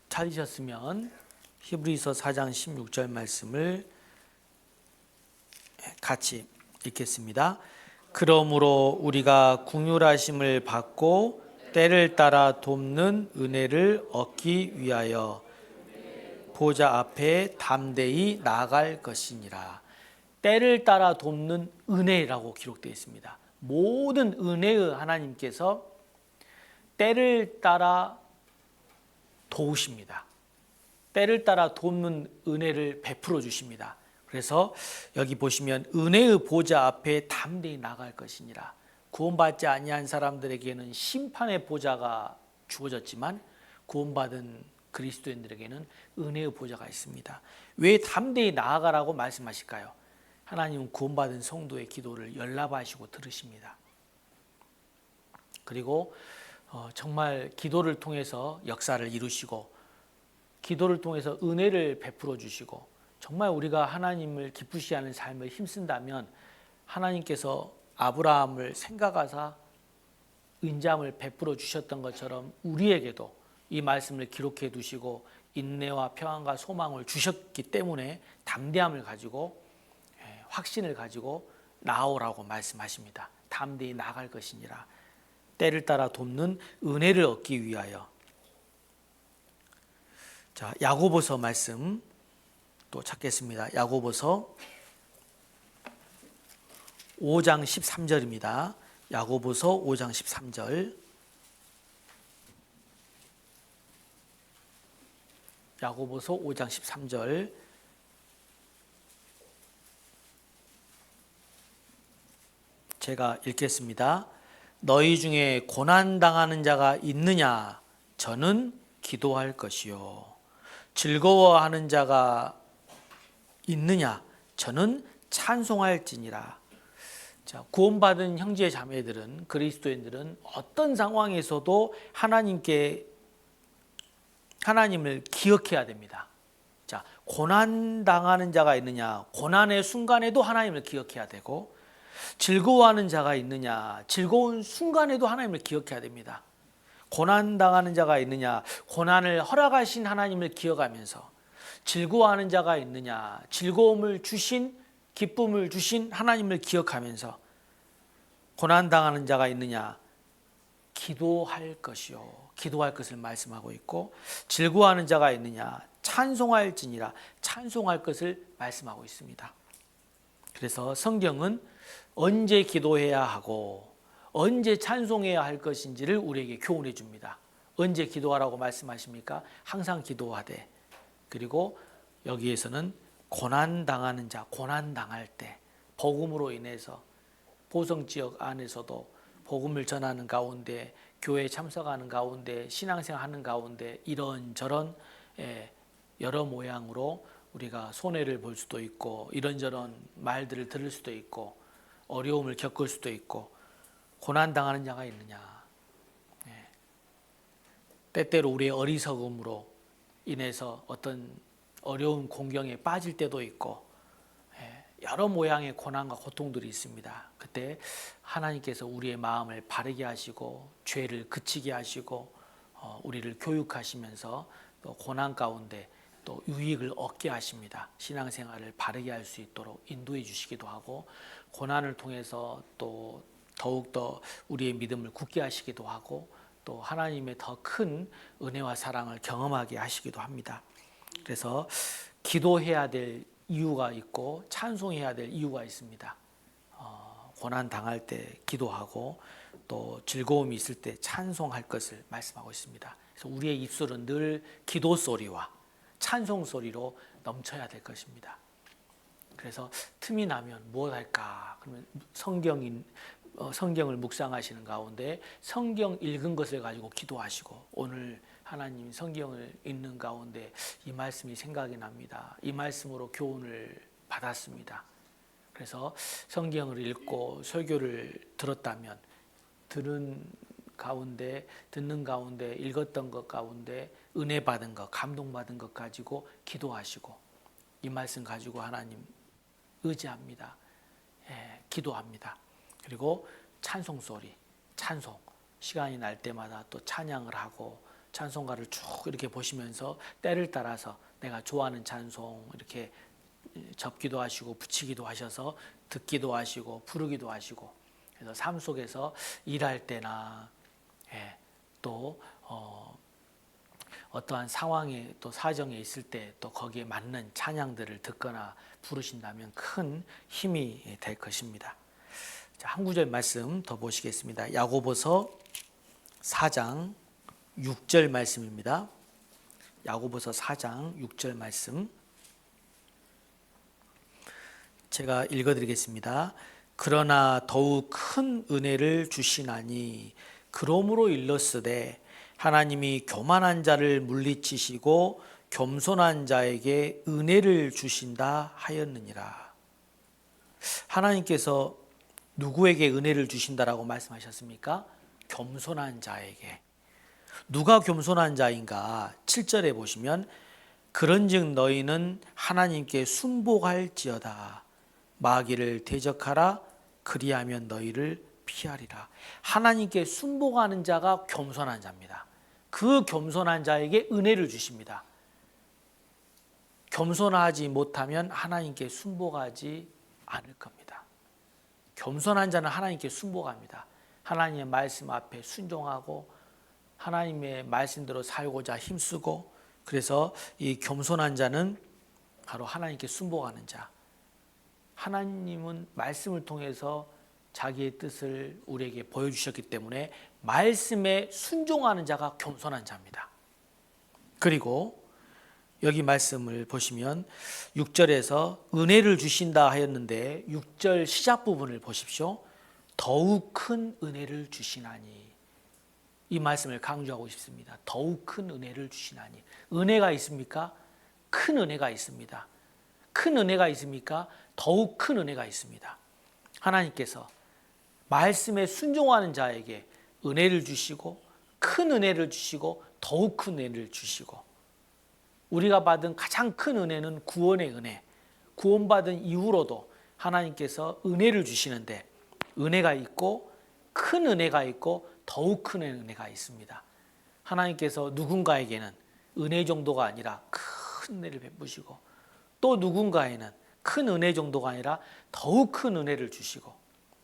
찾으셨으면 히브리서 4장 16절 말씀을 같이 읽겠습니다. 그러므로 우리가 긍휼하심을 받고 때를 따라 돕는 은혜를 얻기 위하여 보좌 앞에 담대히 나아갈 것이니라. 때를 따라 돕는 은혜라고 기록되어 있습니다. 모든 은혜의 하나님께서 때를 따라 도우십니다. 때를 따라 돕는 은혜를 베풀어 주십니다. 그래서 여기 보시면 은혜의 보좌 앞에 담대히 나갈 것이니라. 구원받지 아니한 사람들에게는 심판의 보좌가 주어졌지만 구원받은 그리스도인들에게는 은혜의 보좌가 있습니다. 왜 담대히 나아가라고 말씀하실까요? 하나님은 구원받은 성도의 기도를 연락하시고 들으십니다. 그리고 정말 기도를 통해서 역사를 이루시고 기도를 통해서 은혜를 베풀어 주시고 정말 우리가 하나님을 기쁘시게 하는 삶을 힘쓴다면 하나님께서 아브라함을 생각하사 은잠을 베풀어 주셨던 것처럼 우리에게도 이 말씀을 기록해 두시고 인내와 평안과 소망을 주셨기 때문에 담대함을 가지고 확신을 가지고 나오라고 말씀하십니다. 담대히 나갈 것이니라. 때를 따라 돕는 은혜를 얻기 위하여. 자, 야고보서 말씀 또 찾겠습니다. 야고보서 5장 13절입니다. 야고보서 5장 13절. 야고보서 5장 13절. 제가 읽겠습니다. 너희 중에 고난 당하는 자가 있느냐? 저는 기도할 것이요. 즐거워하는 자가 있느냐? 저는 찬송할지니라. 자, 구원받은 형제 자매들은, 그리스도인들은 어떤 상황에서도 하나님을 기억해야 됩니다. 자, 고난 당하는 자가 있느냐? 고난의 순간에도 하나님을 기억해야 되고, 즐거워하는 자가 있느냐? 즐거운 순간에도 하나님을 기억해야 됩니다. 고난 당하는 자가 있느냐? 고난을 허락하신 하나님을 기억하면서, 즐거워하는 자가 있느냐? 즐거움을 주신, 기쁨을 주신 하나님을 기억하면서, 고난 당하는 자가 있느냐? 기도할 것이요. 기도할 것을 말씀하고 있고, 즐거워하는 자가 있느냐? 찬송할지니라. 찬송할 것을 말씀하고 있습니다. 그래서 성경은 언제 기도해야 하고 언제 찬송해야 할 것인지를 우리에게 교훈해 줍니다. 언제 기도하라고 말씀하십니까? 항상 기도하되. 그리고 여기에서는 고난당하는 자, 고난당할 때, 복음으로 인해서 보성지역 안에서도 복음을 전하는 가운데, 교회에 참석하는 가운데, 신앙생활하는 가운데 이런저런 여러 모양으로 우리가 손해를 볼 수도 있고, 이런저런 말들을 들을 수도 있고, 어려움을 겪을 수도 있고, 고난당하는 자가 있느냐? 때때로 우리의 어리석음으로 인해서 어떤 어려운 공경에 빠질 때도 있고, 여러 모양의 고난과 고통들이 있습니다. 그때 하나님께서 우리의 마음을 바르게 하시고 죄를 그치게 하시고 우리를 교육하시면서 또 고난 가운데 또 유익을 얻게 하십니다. 신앙생활을 바르게 할 수 있도록 인도해 주시기도 하고, 고난을 통해서 또 더욱더 우리의 믿음을 굳게 하시기도 하고, 또 하나님의 더 큰 은혜와 사랑을 경험하게 하시기도 합니다. 그래서 기도해야 될 이유가 있고 찬송해야 될 이유가 있습니다. 고난 당할 때 기도하고 또 즐거움이 있을 때 찬송할 것을 말씀하고 있습니다. 그래서 우리의 입술은 늘 기도 소리와 찬송 소리로 넘쳐야 될 것입니다. 그래서 틈이 나면 무엇 할까? 그러면 성경을 묵상하시는 가운데 성경 읽은 것을 가지고 기도하시고, 오늘 하나님 성경을 읽는 가운데 이 말씀이 생각이 납니다. 이 말씀으로 교훈을 받았습니다. 그래서 성경을 읽고 설교를 들었다면 듣는 가운데 읽었던 것 가운데 은혜 받은 것, 감동받은 것 가지고 기도하시고, 이 말씀 가지고 하나님 의지합니다. 기도합니다. 그리고 찬송 소리, 찬송, 시간이 날 때마다 또 찬양을 하고 찬송가를 쭉 이렇게 보시면서 때를 따라서 내가 좋아하는 찬송 이렇게 접기도 하시고 붙이기도 하셔서 듣기도 하시고 부르기도 하시고, 그래서 삶 속에서 일할 때나 또 어떠한 상황에 또 사정에 있을 때 또 거기에 맞는 찬양들을 듣거나 부르신다면 큰 힘이 될 것입니다. 자, 한 구절 말씀 더 보시겠습니다. 야고보서 4장 6절 말씀입니다. 야고보서 4장 6절 말씀 제가 읽어드리겠습니다. 그러나 더욱 큰 은혜를 주시나니 그러므로 일렀으되 하나님이 교만한 자를 물리치시고 겸손한 자에게 은혜를 주신다 하였느니라. 하나님께서 누구에게 은혜를 주신다라고 말씀하셨습니까? 겸손한 자에게. 누가 겸손한 자인가? 7절에 보시면 그런즉 너희는 하나님께 순복할지어다. 마귀를 대적하라. 그리하면 너희를 피하리라. 하나님께 순복하는 자가 겸손한 자입니다. 그 겸손한 자에게 은혜를 주십니다. 겸손하지 못하면 하나님께 순복하지 않을 겁니다. 겸손한 자는 하나님께 순복합니다. 하나님의 말씀 앞에 순종하고 하나님의 말씀대로 살고자 힘쓰고, 그래서 이 겸손한 자는 바로 하나님께 순복하는 자. 하나님은 말씀을 통해서 자기의 뜻을 우리에게 보여주셨기 때문에 말씀에 순종하는 자가 겸손한 자입니다. 그리고 여기 말씀을 보시면 6절에서 은혜를 주신다 하였는데 6절 시작 부분을 보십시오. 더욱 큰 은혜를 주시나니. 이 말씀을 강조하고 싶습니다. 더욱 큰 은혜를 주시나니. 은혜가 있습니까? 큰 은혜가 있습니다. 큰 은혜가 있습니까? 더욱 큰 은혜가 있습니다. 하나님께서 말씀에 순종하는 자에게 은혜를 주시고 큰 은혜를 주시고 더욱 큰 은혜를 주시고, 우리가 받은 가장 큰 은혜는 구원의 은혜. 구원받은 이후로도 하나님께서 은혜를 주시는데 은혜가 있고 큰 은혜가 있고 더욱 큰 은혜가 있습니다. 하나님께서 누군가에게는 은혜 정도가 아니라 큰 은혜를 베푸시고 또 누군가에는 큰 은혜 정도가 아니라 더욱 큰 은혜를 주시고,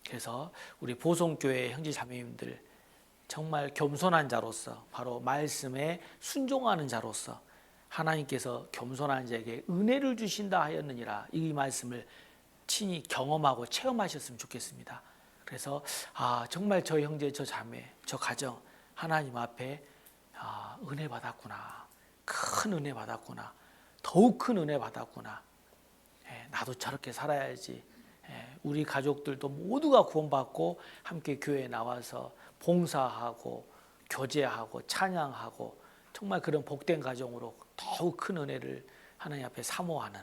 그래서 우리 보성교회 형제 자매님들 정말 겸손한 자로서 바로 말씀에 순종하는 자로서 하나님께서 겸손한 자에게 은혜를 주신다 하였느니라. 이 말씀을 친히 경험하고 체험하셨으면 좋겠습니다. 그래서 정말 저 형제, 저 자매, 저 가정 하나님 앞에 은혜 받았구나. 큰 은혜 받았구나. 더욱 큰 은혜 받았구나. 나도 저렇게 살아야지. 우리 가족들도 모두가 구원받고 함께 교회에 나와서 봉사하고 교제하고 찬양하고 정말 그런 복된 가정으로 더욱 큰 은혜를 하나님 앞에 사모하는,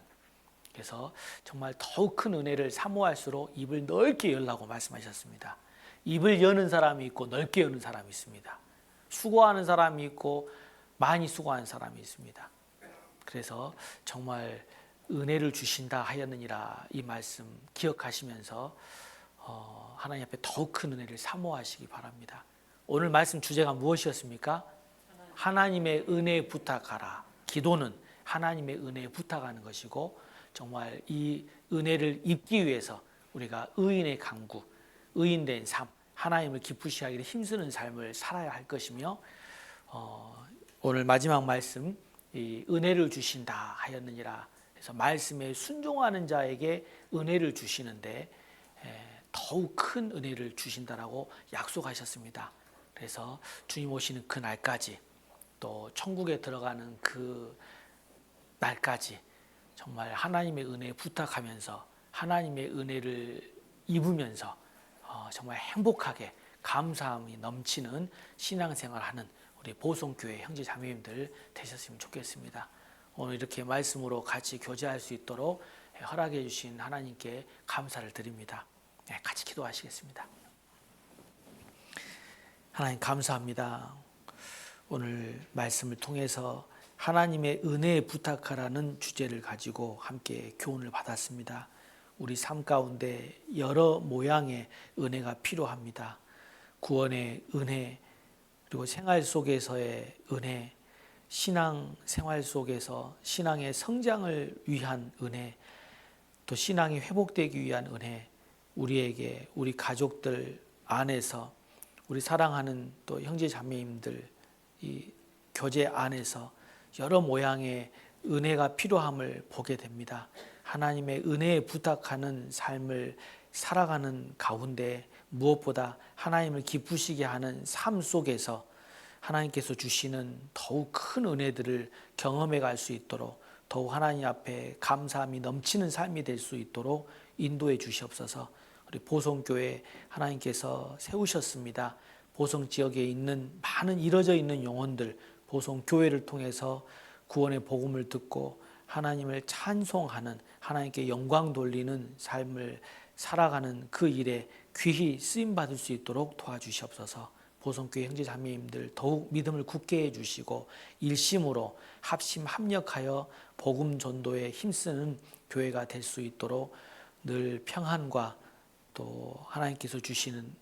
그래서 정말 더욱 큰 은혜를 사모할수록 입을 넓게 열라고 말씀하셨습니다. 입을 여는 사람이 있고 넓게 여는 사람이 있습니다. 수고하는 사람이 있고 많이 수고하는 사람이 있습니다. 그래서 정말 은혜를 주신다 하였느니라. 이 말씀 기억하시면서 하나님 앞에 더욱 큰 은혜를 사모하시기 바랍니다. 오늘 말씀 주제가 무엇이었습니까? 하나님의 은혜 부탁하라. 기도는 하나님의 은혜에 부탁하는 것이고, 정말 이 은혜를 입기 위해서 우리가 의인의 강구, 의인된 삶, 하나님을 기쁘시게 하기를 힘쓰는 삶을 살아야 할 것이며, 오늘 마지막 말씀, 이 은혜를 주신다 하였느니라. 그래서 말씀에 순종하는 자에게 은혜를 주시는데 더욱 큰 은혜를 주신다라고 약속하셨습니다. 그래서 주님 오시는 그 날까지, 또 천국에 들어가는 그 날까지 정말 하나님의 은혜 부탁하면서 하나님의 은혜를 입으면서 정말 행복하게 감사함이 넘치는 신앙생활하는 우리 보성교회 형제 자매님들 되셨으면 좋겠습니다. 오늘 이렇게 말씀으로 같이 교제할 수 있도록 허락해 주신 하나님께 감사를 드립니다. 같이 기도하시겠습니다. 하나님 감사합니다. 오늘 말씀을 통해서 하나님의 은혜에 부탁하라는 주제를 가지고 함께 교훈을 받았습니다. 우리 삶 가운데 여러 모양의 은혜가 필요합니다. 구원의 은혜, 그리고 생활 속에서의 은혜, 신앙 생활 속에서 신앙의 성장을 위한 은혜, 또 신앙이 회복되기 위한 은혜, 우리에게 우리 가족들 안에서 우리 사랑하는 또 형제 자매님들 이 교제 안에서 여러 모양의 은혜가 필요함을 보게 됩니다. 하나님의 은혜에 부탁하는 삶을 살아가는 가운데 무엇보다 하나님을 기쁘시게 하는 삶 속에서 하나님께서 주시는 더욱 큰 은혜들을 경험해 갈 수 있도록 더욱 하나님 앞에 감사함이 넘치는 삶이 될 수 있도록 인도해 주시옵소서. 우리 보성교회 하나님께서 세우셨습니다. 보성 지역에 있는 많은 이뤄져 있는 영혼들, 보성교회를 통해서 구원의 복음을 듣고 하나님을 찬송하는, 하나님께 영광 돌리는 삶을 살아가는 그 일에 귀히 쓰임받을 수 있도록 도와주시옵소서. 보성교회 형제자매님들 더욱 믿음을 굳게 해주시고 일심으로 합심 합력하여 복음 전도에 힘쓰는 교회가 될 수 있도록 늘 평안과 또 하나님께서 주시는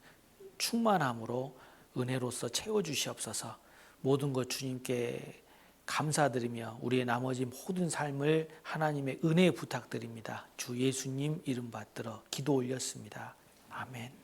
충만함으로 은혜로서 채워주시옵소서. 모든 것 주님께 감사드리며 우리의 나머지 모든 삶을 하나님의 은혜에 부탁드립니다. 주 예수님 이름 받들어 기도 올렸습니다. 아멘.